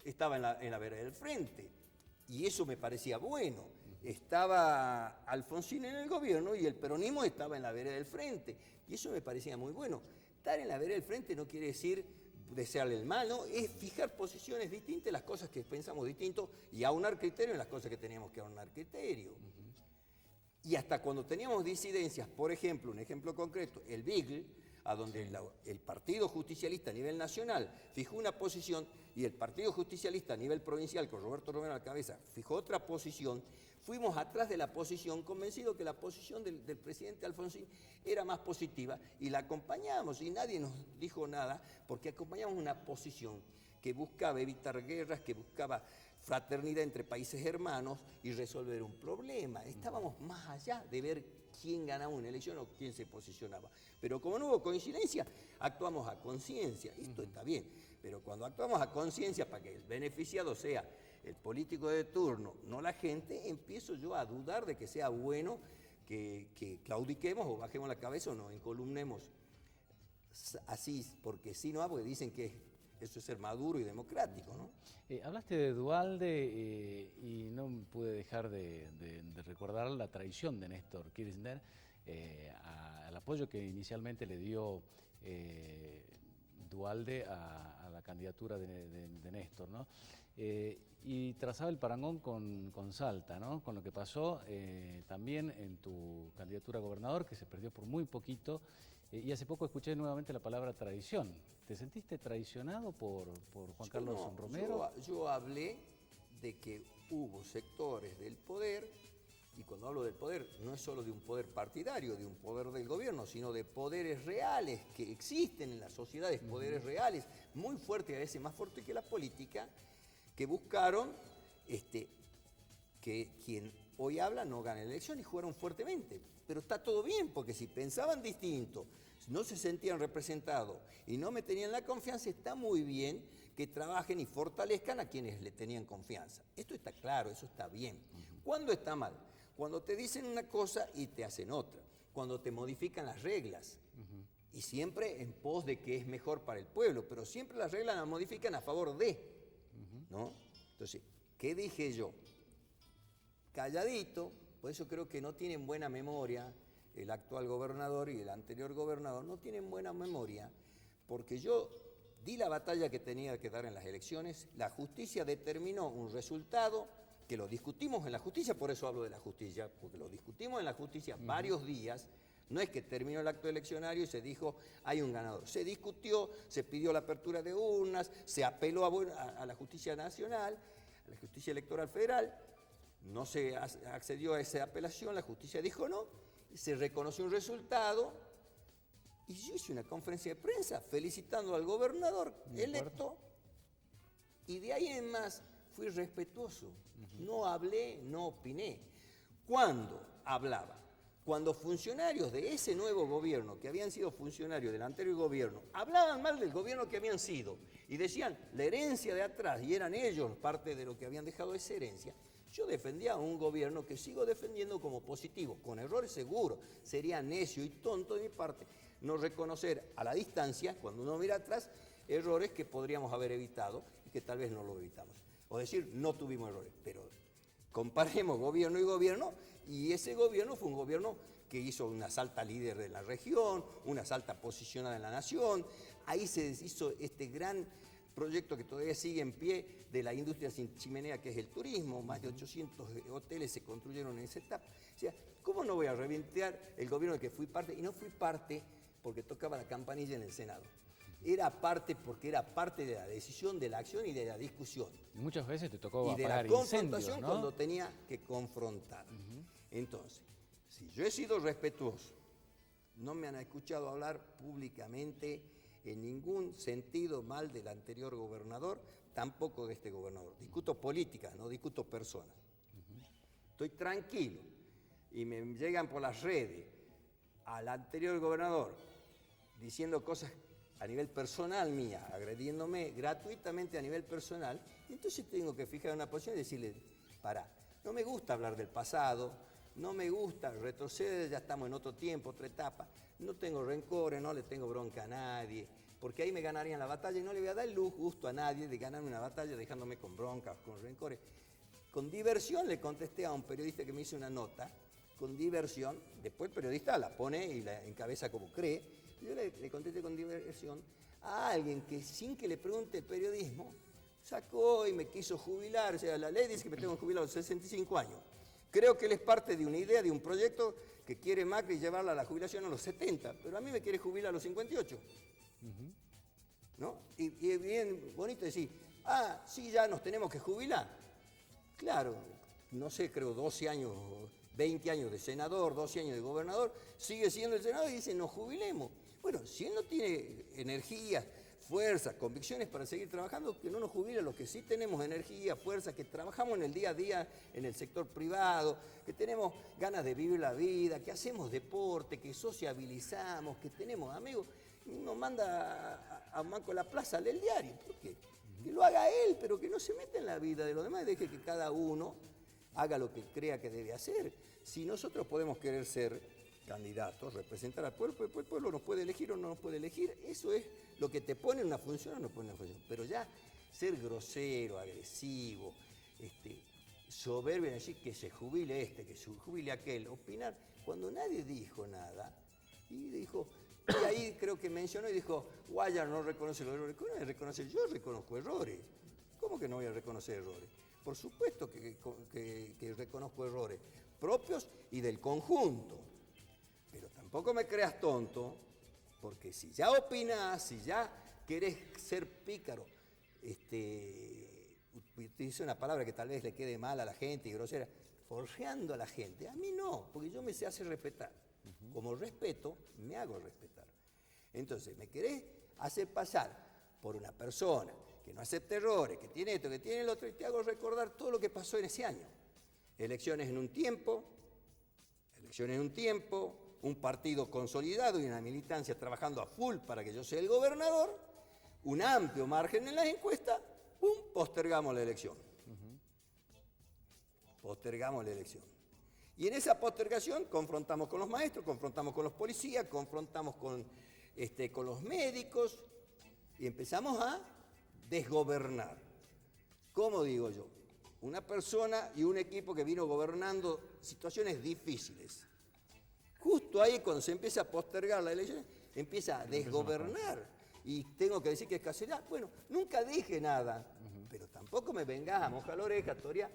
estaba en la vereda del frente. Y eso me parecía bueno. Estaba Alfonsín en el gobierno y el peronismo estaba en la vereda del frente. Y eso me parecía muy bueno. Estar en la vereda del frente no quiere decir desearle el mal, ¿no? Es fijar posiciones distintas, las cosas que pensamos distintos y aunar criterio en las cosas que teníamos que aunar criterio. Y hasta cuando teníamos disidencias, por ejemplo, un ejemplo concreto, el BIGL, a donde el Partido Justicialista a nivel nacional fijó una posición y el Partido Justicialista a nivel provincial, con Roberto Romero a la cabeza, fijó otra posición, fuimos atrás de la posición, convencidos que la posición del presidente Alfonsín era más positiva y la acompañamos y nadie nos dijo nada porque acompañamos una posición que buscaba evitar guerras, que buscaba fraternidad entre países hermanos y resolver un problema. Estábamos más allá de ver quién ganaba una elección o quién se posicionaba. Pero como no hubo coincidencia, actuamos a conciencia. Esto está bien, pero cuando actuamos a conciencia para que el beneficiado sea el político de turno, no la gente, empiezo yo a dudar de que sea bueno que claudiquemos o bajemos la cabeza o nos encolumnemos así, porque si no, porque dicen que eso es ser maduro y democrático, ¿no? Hablaste de Duhalde y no pude dejar de recordar la traición de Néstor Kirchner al apoyo que inicialmente le dio Duhalde a la candidatura de Néstor, ¿no? Y trazaba el parangón con Salta, ¿no? Con lo que pasó también en tu candidatura a gobernador, que se perdió por muy poquito. Y hace poco escuché nuevamente la palabra traición. ¿Te sentiste traicionado por Juan Carlos Romero? Yo hablé de que hubo sectores del poder, y cuando hablo del poder no es solo de un poder partidario, de un poder del gobierno, sino de poderes reales que existen en las sociedades, poderes reales, muy fuertes, a veces más fuertes que la política, que buscaron que quien hoy habla no gane la elección y jugaron fuertemente. Pero está todo bien, porque si pensaban distinto, no se sentían representados y no me tenían la confianza, está muy bien que trabajen y fortalezcan a quienes le tenían confianza. Esto está claro, eso está bien. ¿Cuándo está mal? Cuando te dicen una cosa y te hacen otra. Cuando te modifican las reglas. Y siempre en pos de que es mejor para el pueblo, pero siempre las reglas las modifican a favor de. ¿No? Entonces, ¿qué dije yo? Calladito, por eso creo que no tienen buena memoria el actual gobernador y el anterior gobernador, no tienen buena memoria, porque yo di la batalla que tenía que dar en las elecciones, la justicia determinó un resultado que lo discutimos en la justicia, por eso hablo de la justicia, porque lo discutimos en la justicia varios días. No es que terminó el acto eleccionario y se dijo hay un ganador. Se discutió, se pidió la apertura de urnas, se apeló a la justicia nacional, a la justicia electoral federal, no se accedió a esa apelación, la justicia dijo no, se reconoció un resultado y yo hice una conferencia de prensa felicitando al gobernador electo y de ahí en más fui respetuoso, no hablé, no opiné. ¿Cuándo hablaba? Cuando funcionarios de ese nuevo gobierno, que habían sido funcionarios del anterior gobierno, hablaban mal del gobierno que habían sido y decían la herencia de atrás, y eran ellos parte de lo que habían dejado esa herencia, yo defendía a un gobierno que sigo defendiendo como positivo, con errores seguros. Sería necio y tonto de mi parte no reconocer a la distancia, cuando uno mira atrás, errores que podríamos haber evitado y que tal vez no lo evitamos. O decir, no tuvimos errores, pero comparemos gobierno y gobierno, y ese gobierno fue un gobierno que hizo una salta líder de la región, una salta posicionada en la nación. Ahí se hizo este gran proyecto que todavía sigue en pie de la industria sin chimenea, que es el turismo. Más de 800 hoteles se construyeron en esa etapa. O sea, ¿cómo no voy a reivindicar el gobierno del que fui parte? Y no fui parte porque tocaba la campanilla en el Senado. Era parte, porque era parte de la decisión, de la acción y de la discusión. Y muchas veces te tocó Y de la apagar confrontación incendios, ¿no? cuando tenía que confrontar. Entonces, si yo he sido respetuoso, no me han escuchado hablar públicamente en ningún sentido mal del anterior gobernador, tampoco de este gobernador. Discuto política, no discuto personas. Estoy tranquilo y me llegan por las redes al anterior gobernador diciendo cosas a nivel personal mía, agrediéndome gratuitamente a nivel personal, y entonces tengo que fijar una posición y decirle, pará, no me gusta hablar del pasado, no me gusta retroceder, ya estamos en otro tiempo, otra etapa, no tengo rencores, no le tengo bronca a nadie, porque ahí me ganarían la batalla y no le voy a dar el gusto a nadie de ganarme una batalla dejándome con broncas, con rencores. Con diversión le contesté a un periodista que me hizo una nota, con diversión, después el periodista la pone y la encabeza como cree. Yo le contesté con diversión a alguien que sin que le pregunte el periodismo, sacó y me quiso jubilar. O sea, la ley dice que me tengo que jubilar a los 65 años. Creo que él es parte de una idea, de un proyecto que quiere Macri llevarla a la jubilación a los 70, pero a mí me quiere jubilar a los 58. ¿No? Y es bien bonito decir, sí, ya nos tenemos que jubilar. Claro, no sé, creo 12 años, 20 años de senador, 12 años de gobernador, sigue siendo el senador y dice, nos jubilemos. Bueno, si él no tiene energía, fuerza, convicciones para seguir trabajando, que no nos jubile los que sí tenemos energía, fuerza, que trabajamos en el día a día en el sector privado, que tenemos ganas de vivir la vida, que hacemos deporte, que sociabilizamos, que tenemos amigos. Nos manda a Manco la Plaza a leer el diario. ¿Por qué? Que lo haga él, pero que no se meta en la vida de los demás, deje que cada uno haga lo que crea que debe hacer. Si nosotros podemos querer ser candidatos, representar al pueblo, pues el pueblo nos puede elegir o no nos puede elegir, eso es lo que te pone en una función o no pone en una función. Pero ya ser grosero, agresivo, soberbio, decir que se jubile que se jubile aquel, opinar, cuando nadie dijo nada, y ahí creo que mencionó y dijo, Guayar no reconoce los errores. ¿Cómo no voy a reconocer? Yo reconozco errores. ¿Cómo que no voy a reconocer errores? Por supuesto que reconozco errores propios y del conjunto. Pero tampoco me creas tonto, porque si ya opinás, si ya querés ser pícaro, utilizo una palabra que tal vez le quede mal a la gente y grosera, forjeando a la gente. A mí no, porque yo me sé hacer respetar. Como respeto, me hago respetar. Entonces, me querés hacer pasar por una persona que no acepta errores, que tiene esto, que tiene el otro, y te hago recordar todo lo que pasó en ese año. Elecciones en un tiempo, un partido consolidado y una militancia trabajando a full para que yo sea el gobernador, un amplio margen en las encuestas, postergamos la elección. Postergamos la elección. Y en esa postergación confrontamos con los maestros, confrontamos con los policías, confrontamos con los médicos y empezamos a desgobernar. ¿Cómo digo yo? Una persona y un equipo que vino gobernando situaciones difíciles. Justo ahí, cuando se empieza a postergar la elección, empieza a desgobernar. Y tengo que decir que es casualidad. Bueno, nunca dije nada, pero tampoco me vengas a mojar la oreja, Toria,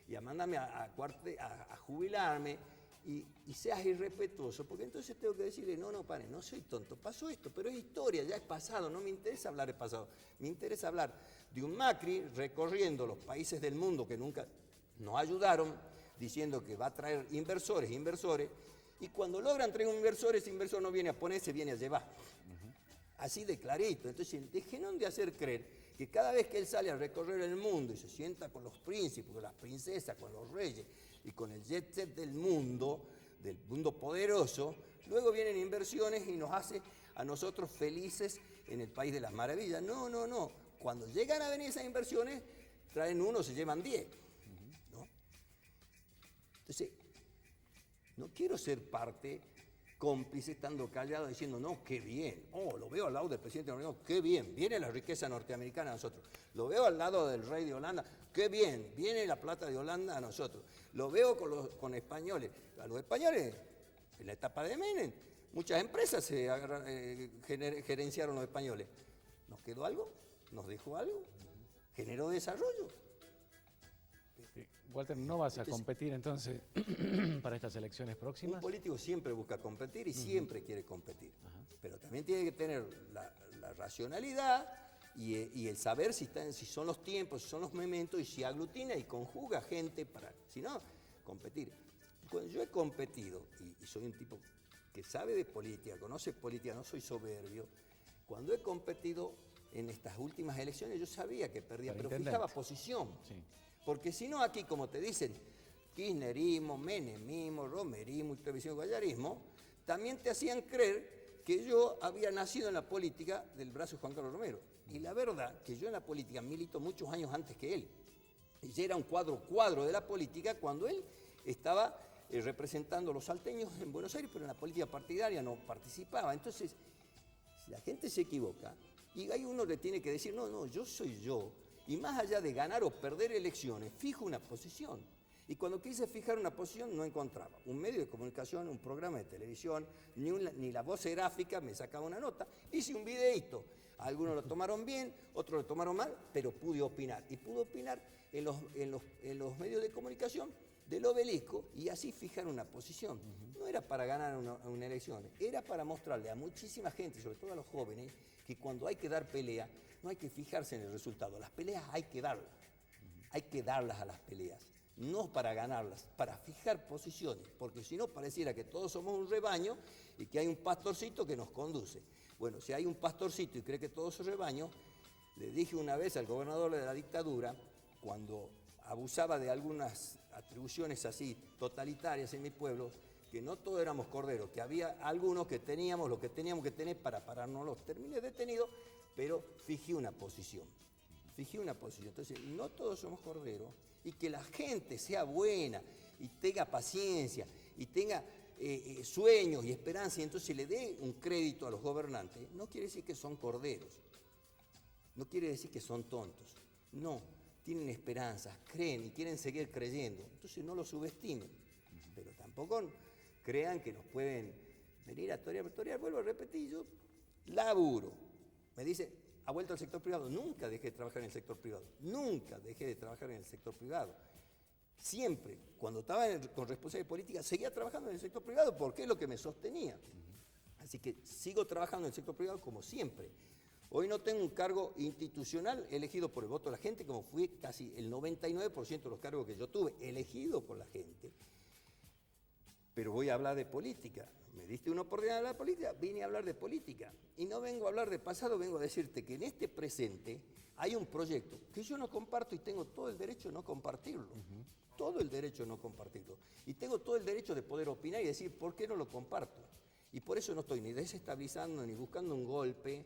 y a mandarme a jubilarme y seas irrespetuoso, porque entonces tengo que decirle, no, pare, no soy tonto, pasó esto, pero es historia, ya es pasado, no me interesa hablar del pasado, me interesa hablar de un Macri recorriendo los países del mundo que nunca nos ayudaron, diciendo que va a traer inversores, y cuando logran traer inversores, ese inversor no viene a ponerse, viene a llevar. Así de clarito. Entonces, dejen de hacer creer que cada vez que él sale a recorrer el mundo y se sienta con los príncipes, con las princesas, con los reyes y con el jet set del mundo poderoso, luego vienen inversiones y nos hace a nosotros felices en el país de las maravillas. No. Cuando llegan a venir esas inversiones, traen uno, se llevan 10. ¿No? Entonces, no quiero ser parte cómplice estando callado diciendo, no, qué bien, lo veo al lado del presidente de la Unión, qué bien, viene la riqueza norteamericana a nosotros, lo veo al lado del rey de Holanda, qué bien, viene la plata de Holanda a nosotros, lo veo con españoles, a los españoles, en la etapa de Menem, muchas empresas gerenciaron los españoles, ¿nos quedó algo? ¿Nos dejó algo? ¿Generó desarrollo? Sí. Walter, ¿no vas a competir entonces para estas elecciones próximas? Un político siempre busca competir y siempre quiere competir, pero también tiene que tener la racionalidad y el saber si son los tiempos, si son los momentos y si aglutina y conjuga gente para, si no, competir. Cuando yo he competido, y soy un tipo que sabe de política, conoce política, no soy soberbio, cuando he competido en estas últimas elecciones yo sabía que perdía, pero fijaba posición. Sí. Porque si no aquí, como te dicen, kirchnerismo, menemismo, romerismo, televisión, guayarismo, también te hacían creer que yo había nacido en la política del brazo de Juan Carlos Romero. Y la verdad que yo en la política milito muchos años antes que él. Y ya era un cuadro de la política cuando él estaba representando a los salteños en Buenos Aires, pero en la política partidaria no participaba. Entonces, si la gente se equivoca, y ahí uno le tiene que decir, no, yo soy yo. Y más allá de ganar o perder elecciones, fijo una posición. Y cuando quise fijar una posición no encontraba un medio de comunicación, un programa de televisión, ni la voz gráfica me sacaba una nota. Hice un videíto. Algunos lo tomaron bien, otros lo tomaron mal, pero pude opinar. Y pude opinar en los medios de comunicación del Obelisco y así fijar una posición. No era para ganar una elección, era para mostrarle a muchísima gente, sobre todo a los jóvenes, que cuando hay que dar pelea, no hay que fijarse en el resultado. Las peleas hay que darlas. Hay que darlas a las peleas. No para ganarlas, para fijar posiciones. Porque si no, pareciera que todos somos un rebaño y que hay un pastorcito que nos conduce. Bueno, si hay un pastorcito y cree que todo es un rebaño, le dije una vez al gobernador de la dictadura, cuando abusaba de algunas atribuciones así totalitarias en mi pueblo, que no todos éramos corderos, que había algunos que teníamos lo que teníamos que tener para pararnos. Los terminé detenidos, pero fijé una posición. Entonces, no todos somos corderos y que la gente sea buena y tenga paciencia y tenga sueños y esperanza y entonces le dé un crédito a los gobernantes, no quiere decir que son corderos, no quiere decir que son tontos, no, tienen esperanzas, creen y quieren seguir creyendo, entonces no los subestimen, pero tampoco crean que nos pueden venir a torear. Vuelvo a repetir, yo laburo, me dice, ¿ha vuelto al sector privado? Nunca dejé de trabajar en el sector privado, siempre, cuando estaba con responsabilidad política, seguía trabajando en el sector privado porque es lo que me sostenía. Así que sigo trabajando en el sector privado como siempre. Hoy no tengo un cargo institucional elegido por el voto de la gente, como fui casi el 99% de los cargos que yo tuve, elegido por la gente. Pero voy a hablar de política. Me diste una oportunidad de hablar de política, vine a hablar de política. Y no vengo a hablar de pasado, vengo a decirte que en este presente hay un proyecto que yo no comparto y tengo todo el derecho de no compartirlo. Todo el derecho de no compartirlo. Y tengo todo el derecho de poder opinar y decir por qué no lo comparto. Y por eso no estoy ni desestabilizando, ni buscando un golpe,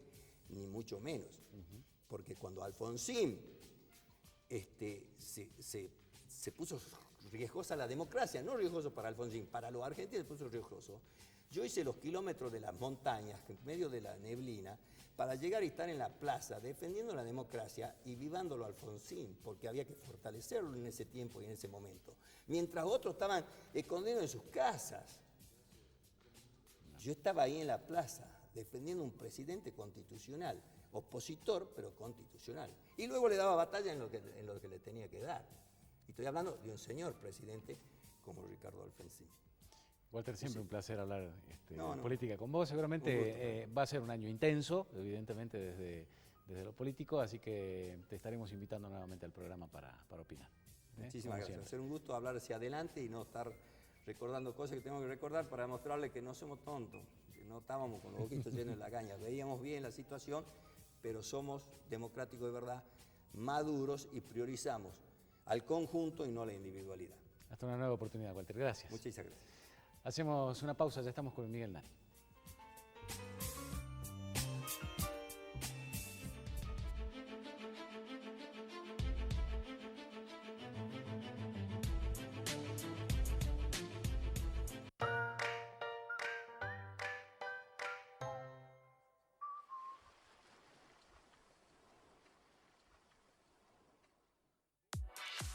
ni mucho menos. Porque cuando Alfonsín se puso riesgosa la democracia, no riesgoso para Alfonsín, para los argentinos se puso riesgoso. Yo hice los kilómetros de las montañas, en medio de la neblina, para llegar y estar en la plaza defendiendo la democracia y vivándolo a Alfonsín, porque había que fortalecerlo en ese tiempo y en ese momento. Mientras otros estaban escondidos en sus casas. Yo estaba ahí en la plaza, defendiendo un presidente constitucional, opositor, pero constitucional. Y luego le daba batalla en lo que le tenía que dar. Y estoy hablando de un señor presidente como Ricardo Alfonsín. Walter, siempre un placer hablar política con vos. Seguramente va a ser un año intenso, evidentemente desde lo político, así que te estaremos invitando nuevamente al programa para opinar. Muchísimas gracias. Va a ser un gusto hablar hacia adelante y no estar recordando cosas que tengo que recordar para demostrarle que no somos tontos, que no estábamos con los ojitos llenos de la caña. Veíamos bien la situación, pero somos democráticos de verdad, maduros y priorizamos al conjunto y no a la individualidad. Hasta una nueva oportunidad, Walter. Gracias. Muchísimas gracias. Hacemos una pausa, ya estamos con Miguel Nani.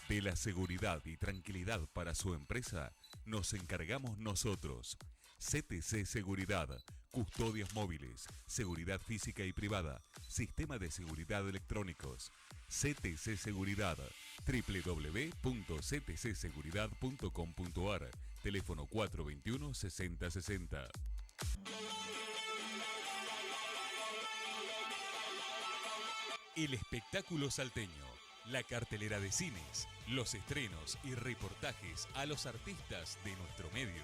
De la seguridad y tranquilidad para su empresa, nos encargamos nosotros. CTC Seguridad, custodias móviles, seguridad física y privada, sistema de seguridad electrónicos. CTC Seguridad. www.ctcseguridad.com.ar. Teléfono 421-6060. El espectáculo salteño, la cartelera de cines, los estrenos y reportajes a los artistas de nuestro medio.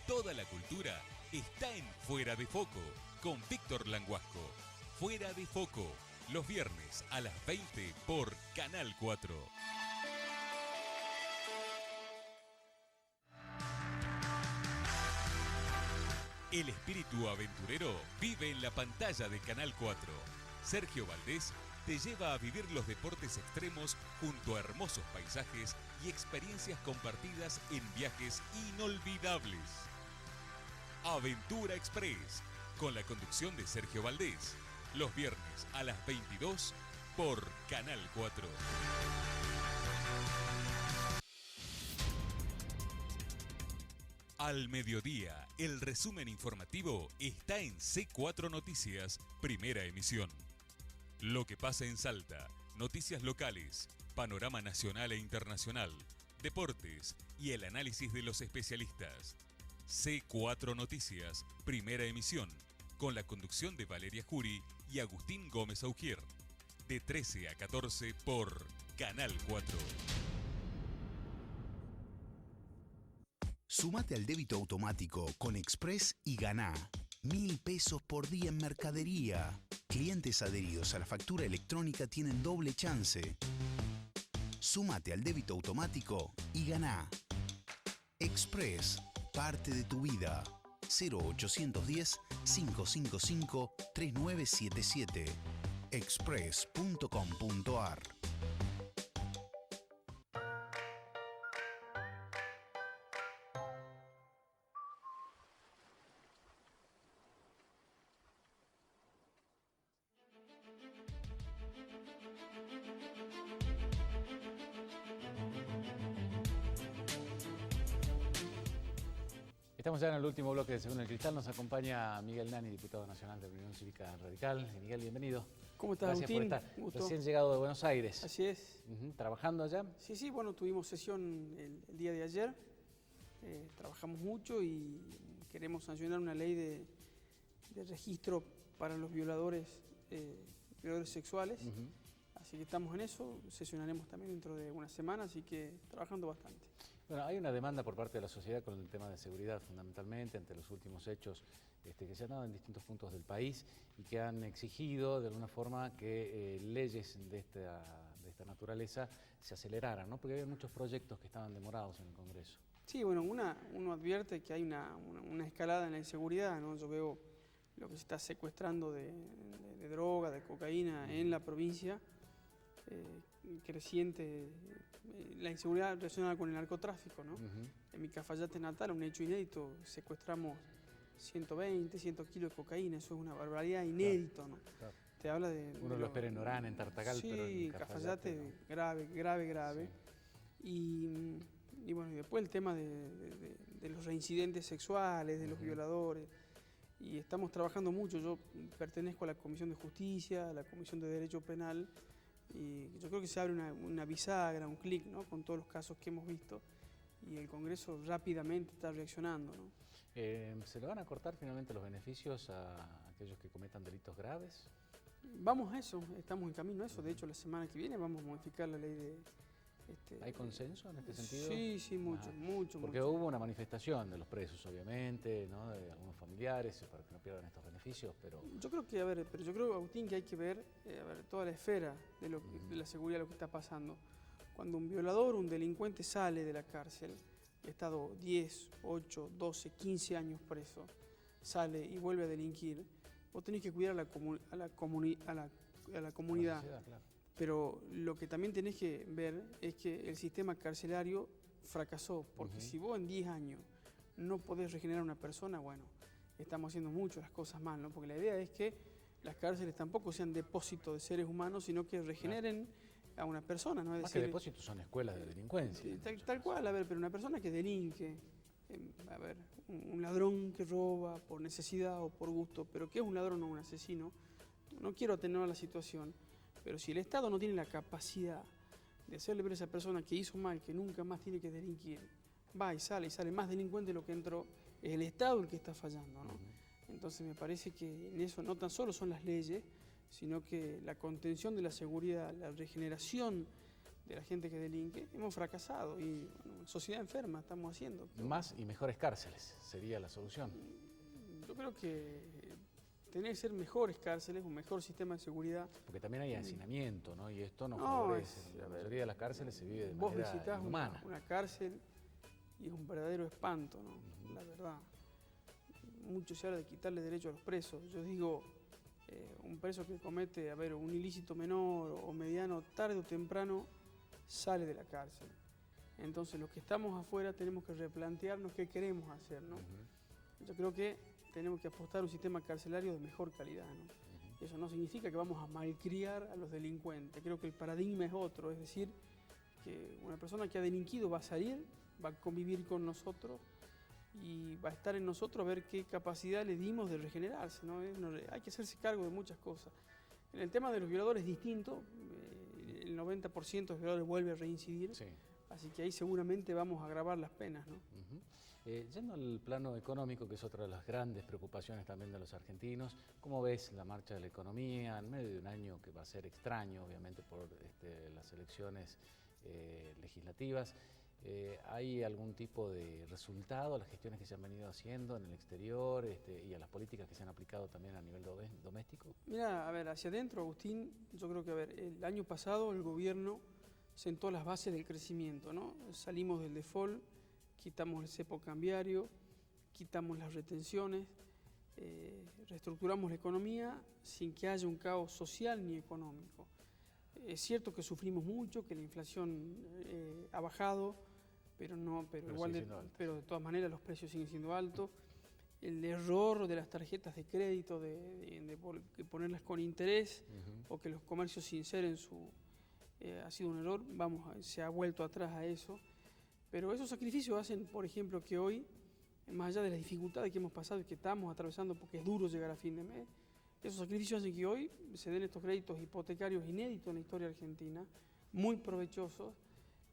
Toda la cultura está en Fuera de Foco con Víctor Languasco. Fuera de Foco, los viernes a las 20 por Canal 4. El espíritu aventurero vive en la pantalla de Canal 4. Sergio Valdés te lleva a vivir los deportes extremos junto a hermosos paisajes y experiencias compartidas en viajes inolvidables. Aventura Express, con la conducción de Sergio Valdés, los viernes a las 22 por Canal 4. Al mediodía, el resumen informativo está en C4 Noticias, primera emisión. Lo que pasa en Salta, noticias locales, panorama nacional e internacional, deportes y el análisis de los especialistas. C4 Noticias, primera emisión, con la conducción de Valeria Jury y Agustín Gómez Augier, de 13 a 14 por Canal 4. Sumate al débito automático con Express y ganá 1.000 pesos por día en mercadería. Clientes adheridos a la factura electrónica tienen doble chance. Súmate al débito automático y ganá. Express, parte de tu vida. 0810-555-3977. express.com.ar. Estamos ya en el último bloque de Según el Cristal. Nos acompaña Miguel Nani, diputado nacional de la Unión Cívica Radical. Miguel, bienvenido. ¿Cómo estás, Gracias Agustín? por estar Gusto. recién llegado de Buenos Aires. Así es. ¿Trabajando allá? Sí, bueno, tuvimos sesión el día de ayer. Trabajamos mucho y queremos sancionar una ley de registro para los violadores sexuales. Así que estamos en eso. Sesionaremos también dentro de una semana, así que trabajando bastante. Bueno, hay una demanda por parte de la sociedad con el tema de seguridad, fundamentalmente, ante los últimos hechos que se han dado en distintos puntos del país y que han exigido, de alguna forma, que leyes de esta naturaleza se aceleraran, ¿no? Porque había muchos proyectos que estaban demorados en el Congreso. Sí, bueno, uno advierte que hay una escalada en la inseguridad, ¿no? Yo veo lo que se está secuestrando de droga, de cocaína en la provincia, creciente, la inseguridad relacionada con el narcotráfico, ¿no? En mi Cafayate natal, un hecho inédito, secuestramos 120, 100 kilos de cocaína, eso es una barbaridad inédito, ¿no? Claro. Te habla de... Uno lo espera en Orán, en Tartagal, sí, pero en Cafayate no. grave. Sí. Y bueno, y después el tema de los reincidentes sexuales, de los violadores. Y estamos trabajando mucho. Yo pertenezco a la Comisión de Justicia, a la Comisión de Derecho Penal, y yo creo que se abre una bisagra, un clic, ¿no? Con todos los casos que hemos visto, y el Congreso rápidamente está reaccionando, ¿no? ¿Se le van a cortar finalmente los beneficios a aquellos que cometan delitos graves? Vamos a eso, estamos en camino a eso. De hecho, la semana que viene vamos a modificar la ley de... ¿Hay consenso en este sentido? Sí, mucho. Porque hubo una manifestación de los presos, obviamente, ¿no? De algunos familiares para que no pierdan estos beneficios, pero... Yo creo que, Agustín, que hay que ver, toda la esfera de la seguridad, lo que está pasando. Cuando un violador, un delincuente sale de la cárcel, ha estado 10, 8, 12, 15 años preso, sale y vuelve a delinquir, vos tenés que cuidar a la comunidad. La sociedad, claro. Pero lo que también tenés que ver es que el sistema carcelario fracasó, porque si vos en 10 años no podés regenerar a una persona, bueno, estamos haciendo mucho las cosas mal, ¿no? Porque la idea es que las cárceles tampoco sean depósitos de seres humanos, sino que regeneren a una persona, ¿no? Es Más decir, que depósitos son escuelas de delincuencia. Tal cual, pero una persona que delinque, un ladrón que roba por necesidad o por gusto, pero que es un ladrón o un asesino, no quiero atenuar la situación, Pero si el Estado no tiene la capacidad de hacerle ver a esa persona que hizo mal, que nunca más tiene que delinquir, va y sale más delincuente de lo que entró, es el Estado el que está fallando, ¿no? Entonces me parece que en eso no tan solo son las leyes, sino que la contención de la seguridad, la regeneración de la gente que delinque, hemos fracasado y bueno, sociedad enferma estamos haciendo. Más y mejores cárceles sería la solución. Yo creo que tener que ser mejores cárceles, un mejor sistema de seguridad. Porque también hay hacinamiento, ¿no? Y esto no favorece. La mayoría de las cárceles se vive de manera Vos visitás inhumana. una cárcel y es un verdadero espanto, ¿no? La verdad. Mucho se habla de quitarle derecho a los presos. Yo digo, un preso que comete, un ilícito menor o mediano, tarde o temprano, sale de la cárcel. Entonces los que estamos afuera tenemos que replantearnos qué queremos hacer, ¿no? Yo creo que tenemos que apostar a un sistema carcelario de mejor calidad, ¿no? Eso no significa que vamos a malcriar a los delincuentes. Creo que el paradigma es otro, es decir, que una persona que ha delinquido va a salir, va a convivir con nosotros y va a estar en nosotros a ver qué capacidad le dimos de regenerarse, ¿no? Hay que hacerse cargo de muchas cosas. En el tema de los violadores es distinto, el 90% de los violadores vuelve a reincidir, sí. Así que ahí seguramente vamos a agravar las penas, ¿no? Yendo al plano económico, que es otra de las grandes preocupaciones también de los argentinos, ¿cómo ves la marcha de la economía en medio de un año que va a ser extraño, obviamente, por las elecciones legislativas? ¿Hay algún tipo de resultado a las gestiones que se han venido haciendo en el exterior y a las políticas que se han aplicado también a nivel doméstico? Mira, hacia adentro, Agustín, yo creo que, el año pasado el gobierno sentó las bases del crecimiento, ¿no? Salimos del default, quitamos el cepo cambiario, quitamos las retenciones, reestructuramos la economía sin que haya un caos social ni económico. Es cierto que sufrimos mucho, que la inflación ha bajado, pero de todas maneras los precios siguen siendo altos. El error de las tarjetas de crédito, de ponerlas con interés, o que los comercios sinceren ha sido un error, se ha vuelto atrás a eso. Pero esos sacrificios hacen, por ejemplo, que hoy, más allá de las dificultades que hemos pasado y que estamos atravesando porque es duro llegar a fin de mes, esos sacrificios hacen que hoy se den estos créditos hipotecarios inéditos en la historia argentina, muy provechosos,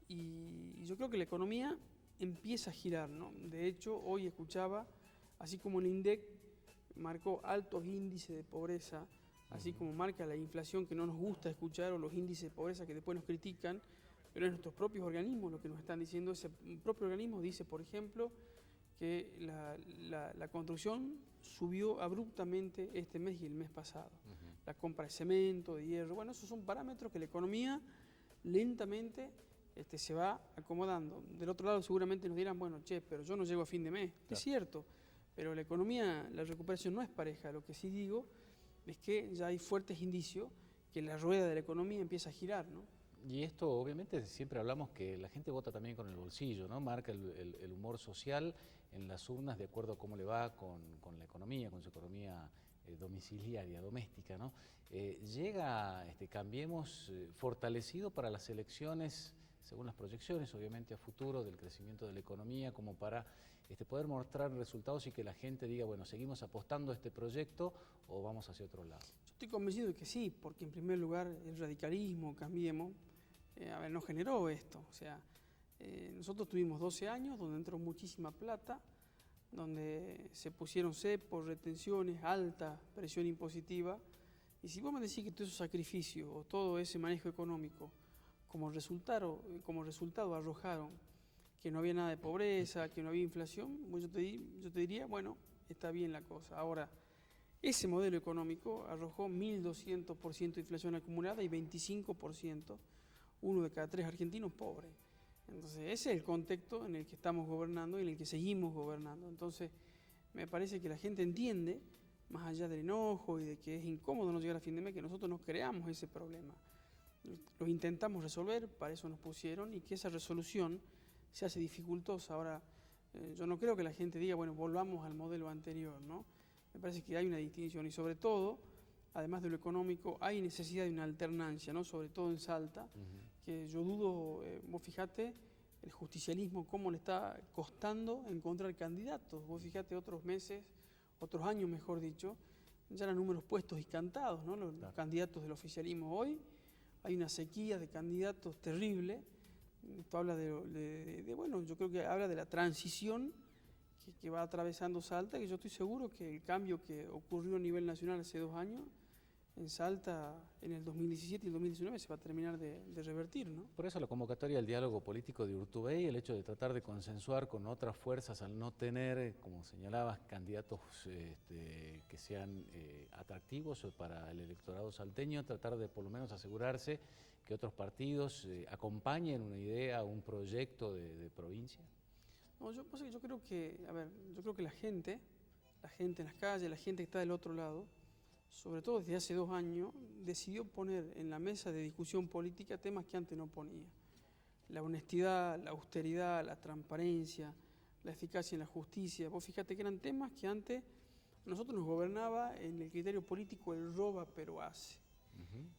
y yo creo que la economía empieza a girar, ¿no? De hecho, hoy escuchaba, así como el INDEC marcó altos índices de pobreza, así como marca la inflación que no nos gusta escuchar, o los índices de pobreza que después nos critican, pero es nuestros propios organismos lo que nos están diciendo. Ese propio organismo dice, por ejemplo, que la construcción subió abruptamente este mes y el mes pasado. La compra de cemento, de hierro, bueno, esos son parámetros que la economía lentamente se va acomodando. Del otro lado seguramente nos dirán, bueno, pero yo no llego a fin de mes. Claro. Es cierto, pero la economía, la recuperación no es pareja. Lo que sí digo es que ya hay fuertes indicios que la rueda de la economía empieza a girar, ¿no? Y esto, obviamente, siempre hablamos que la gente vota también con el bolsillo, ¿no? Marca el humor social en las urnas de acuerdo a cómo le va con la economía, con su economía domiciliaria, doméstica, ¿no? Llega Cambiemos fortalecido para las elecciones, según las proyecciones, obviamente, a futuro del crecimiento de la economía, como para poder mostrar resultados y que la gente diga, bueno, ¿seguimos apostando a este proyecto o vamos hacia otro lado? Yo estoy convencido de que sí, porque en primer lugar el radicalismo, Cambiemos, no generó esto. O sea, nosotros tuvimos 12 años donde entró muchísima plata, donde se pusieron cepos, retenciones, alta presión impositiva. Y si vos me decís que todos esos sacrificios o todo ese manejo económico como resultado arrojaron que no había nada de pobreza, que no había inflación, pues yo te diría, bueno, está bien la cosa. Ahora, ese modelo económico arrojó 1.200% de inflación acumulada y 25%, uno de cada 3 argentinos pobre. Entonces, ese es el contexto en el que estamos gobernando y en el que seguimos gobernando. Entonces, me parece que la gente entiende, más allá del enojo y de que es incómodo no llegar a fin de mes, que nosotros nos creamos ese problema. Lo intentamos resolver, para eso nos pusieron, y que esa resolución se hace dificultosa. Ahora, yo no creo que la gente diga, bueno, volvamos al modelo anterior, ¿no? Me parece que hay una distinción y sobre todo, además de lo económico, hay necesidad de una alternancia, ¿no? Sobre todo en Salta, que yo dudo, vos fijate, el justicialismo cómo le está costando encontrar candidatos. Vos fijate otros meses, otros años mejor dicho, ya eran números puestos y cantados, ¿no? Los candidatos del oficialismo hoy hay una sequía de candidatos terrible. Esto habla bueno, yo creo que habla de la transición que va atravesando Salta, que yo estoy seguro que el cambio que ocurrió a nivel nacional hace 2 años, en Salta en el 2017 y el 2019 se va a terminar de revertir, ¿no? Por eso la convocatoria al diálogo político de Urtubey, el hecho de tratar de consensuar con otras fuerzas al no tener, como señalabas, candidatos que sean atractivos para el electorado salteño, tratar de por lo menos asegurarse que otros partidos acompañen una idea, un proyecto de provincia. No, yo creo que, yo creo que la gente en las calles, la gente que está del otro lado, sobre todo desde hace 2 años, decidió poner en la mesa de discusión política temas que antes no ponía. La honestidad, la austeridad, la transparencia, la eficacia en la justicia. Vos fíjate que eran temas que antes nosotros nos gobernaba en el criterio político el roba pero hace.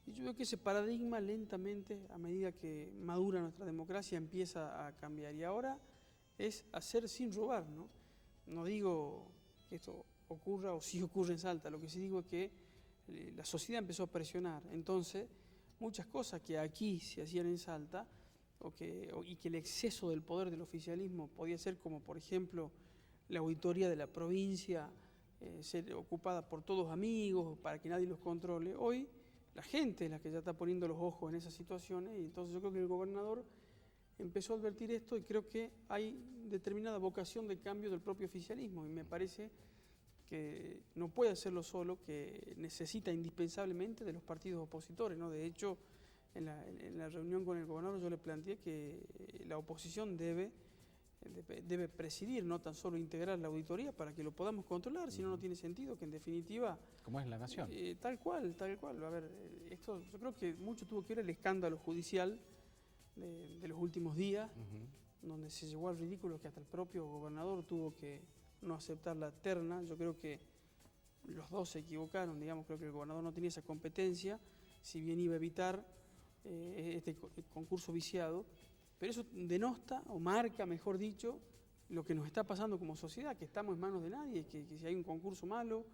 Y yo veo que ese paradigma lentamente, a medida que madura nuestra democracia, empieza a cambiar. Y ahora es hacer sin robar, ¿no? No digo que esto ocurra o sí ocurre en Salta, lo que sí digo es que la sociedad empezó a presionar. Entonces, muchas cosas que aquí se hacían en Salta y que el exceso del poder del oficialismo podía ser, como por ejemplo la auditoría de la provincia, ser ocupada por todos amigos para que nadie los controle. Hoy la gente es la que ya está poniendo los ojos en esas situaciones, y entonces yo creo que el gobernador empezó a advertir esto, y creo que hay determinada vocación de cambio del propio oficialismo, y me parece que no puede hacerlo solo, que necesita indispensablemente de los partidos opositores, ¿no? De hecho, en la reunión con el gobernador yo le planteé que la oposición debe presidir, no tan solo integrar la auditoría para que lo podamos controlar, si no, no tiene sentido, que en definitiva... ¿Cómo es la nación? Tal cual. A ver, esto yo creo que mucho tuvo que ver el escándalo judicial de los últimos días, donde se llegó al ridículo que hasta el propio gobernador tuvo que no aceptar la terna. Yo creo que los dos se equivocaron, digamos, creo que el gobernador no tenía esa competencia, si bien iba a evitar este concurso viciado, pero eso denota, o marca, mejor dicho, lo que nos está pasando como sociedad, que estamos en manos de nadie, que si hay un concurso malo,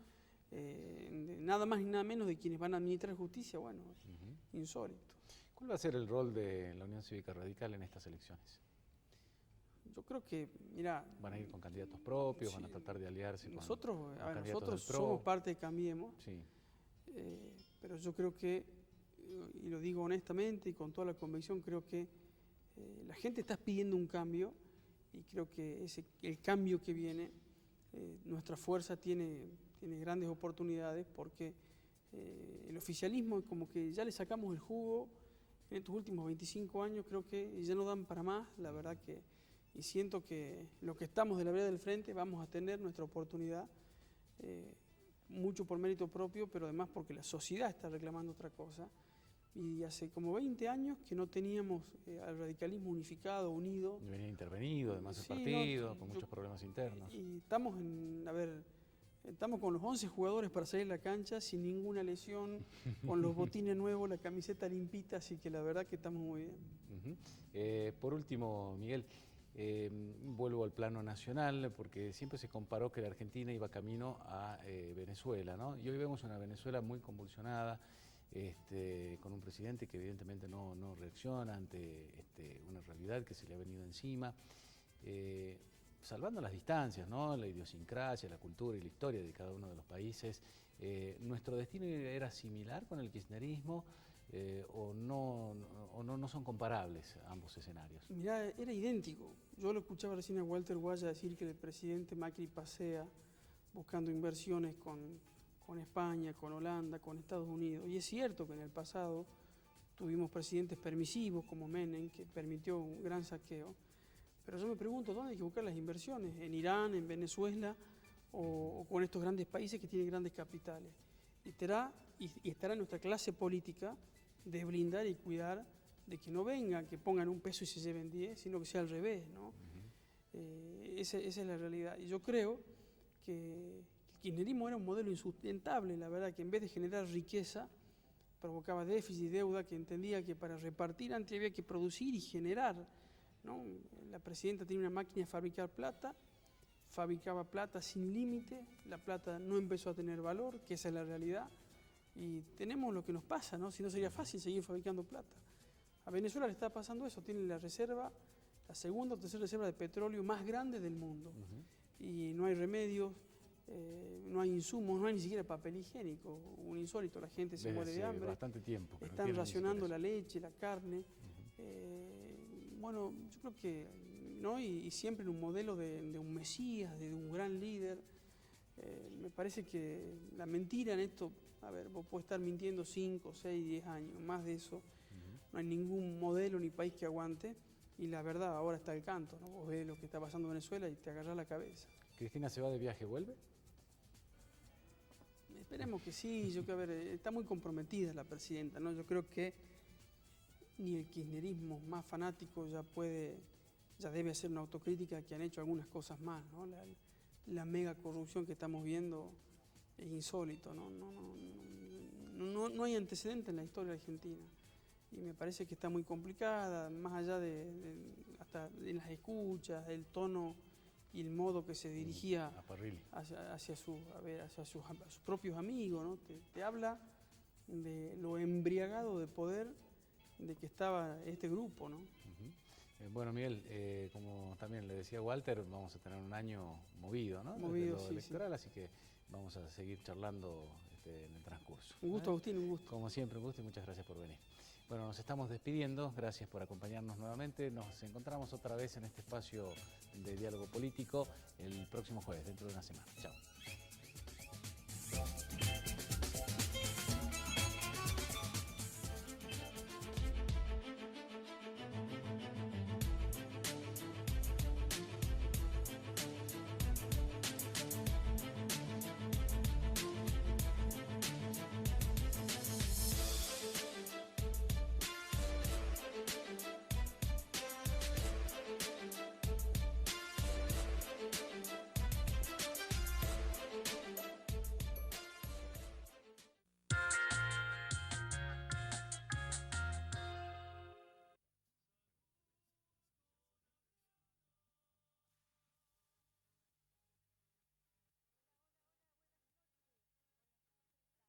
nada más ni nada menos de quienes van a administrar justicia, bueno, insólito. ¿Cuál va a ser el rol de la Unión Cívica Radical en estas elecciones? Yo creo que, mira... ¿Van a ir con candidatos propios? Sí. ¿Van a tratar de aliarse nosotros, con nosotros somos parte de Cambiemos, sí. Pero yo creo que, y lo digo honestamente y con toda la convicción, creo que la gente está pidiendo un cambio, y creo que el cambio que viene, nuestra fuerza tiene grandes oportunidades, porque el oficialismo como que ya le sacamos el jugo en estos últimos 25 años, creo que ya no dan para más, la verdad que, y siento que los que estamos de la vereda del frente vamos a tener nuestra oportunidad, mucho por mérito propio, pero además porque la sociedad está reclamando otra cosa. Y hace como 20 años que no teníamos al radicalismo unificado, unido. Y venía intervenido, además el partido, con muchos problemas internos. Y estamos estamos con los 11 jugadores para salir a la cancha sin ninguna lesión, con los botines nuevos, la camiseta limpita, así que la verdad que estamos muy bien. Por último, Miguel, vuelvo al plano nacional, porque siempre se comparó que la Argentina iba camino a Venezuela, ¿no? Y hoy vemos una Venezuela muy convulsionada, con un presidente que evidentemente no reacciona ante una realidad que se le ha venido encima, salvando las distancias, ¿no? La idiosincrasia, la cultura y la historia de cada uno de los países. ¿Nuestro destino era similar con el kirchnerismo o no son comparables ambos escenarios? Mirá, era idéntico. Yo lo escuchaba recién a Walter Guaya decir que el presidente Macri pasea buscando inversiones con España, con Holanda, con Estados Unidos. Y es cierto que en el pasado tuvimos presidentes permisivos como Menem, que permitió un gran saqueo. Pero yo me pregunto, ¿dónde hay que buscar las inversiones? ¿En Irán, en Venezuela o con estos grandes países que tienen grandes capitales? Y estará nuestra clase política de blindar y cuidar de que no vengan, que pongan un peso y se lleven 10, sino que sea al revés, ¿no? Esa es la realidad. Y yo creo que el kirchnerismo era un modelo insustentable, la verdad, que en vez de generar riqueza, provocaba déficit y deuda, que entendía que para repartir antes había que producir y generar, ¿no? La presidenta tenía una máquina de fabricar plata, fabricaba plata sin límite, la plata no empezó a tener valor, que esa es la realidad, Y tenemos lo que nos pasa, ¿no? Si no sería fácil seguir fabricando plata. A Venezuela le está pasando eso, tiene la reserva, la segunda o tercera reserva de petróleo más grande del mundo. Y no hay remedios, no hay insumos, no hay ni siquiera papel higiénico, un insólito, la gente se muere de hambre. Bastante tiempo. Están racionando la leche, la carne. Bueno, yo creo que, ¿no? Y siempre en un modelo de un mesías, de un gran líder. Me parece que la mentira en esto, a ver, vos podés estar mintiendo 5, 6, 10 años, más de eso. No hay ningún modelo ni país que aguante. Y la verdad, ahora está el canto, ¿no? Vos ves lo que está pasando en Venezuela y te agarrás la cabeza. ¿Cristina se va de viaje, vuelve? Esperemos que sí, yo creo, a ver, está muy comprometida la presidenta, ¿no? Yo creo que ni el kirchnerismo más fanático ya debe hacer una autocrítica que han hecho algunas cosas mal, ¿no? La mega corrupción que estamos viendo es insólito, ¿no? No hay antecedente en la historia argentina. Y me parece que está muy complicada, más allá hasta en las escuchas, el tono y el modo que se dirigía hacia sus propios amigos, ¿no? Te habla de lo embriagado de poder de que estaba este grupo, ¿no? Bueno, Miguel, como también le decía Walter, vamos a tener un año movido, ¿no? Movido, desde lo sí, electoral, así que vamos a seguir charlando en el transcurso. Un gusto, Agustín, un gusto. Como siempre, un gusto y muchas gracias por venir. Bueno, nos estamos despidiendo, gracias por acompañarnos nuevamente. Nos encontramos otra vez en este espacio de diálogo político el próximo jueves, dentro de una semana. Chao.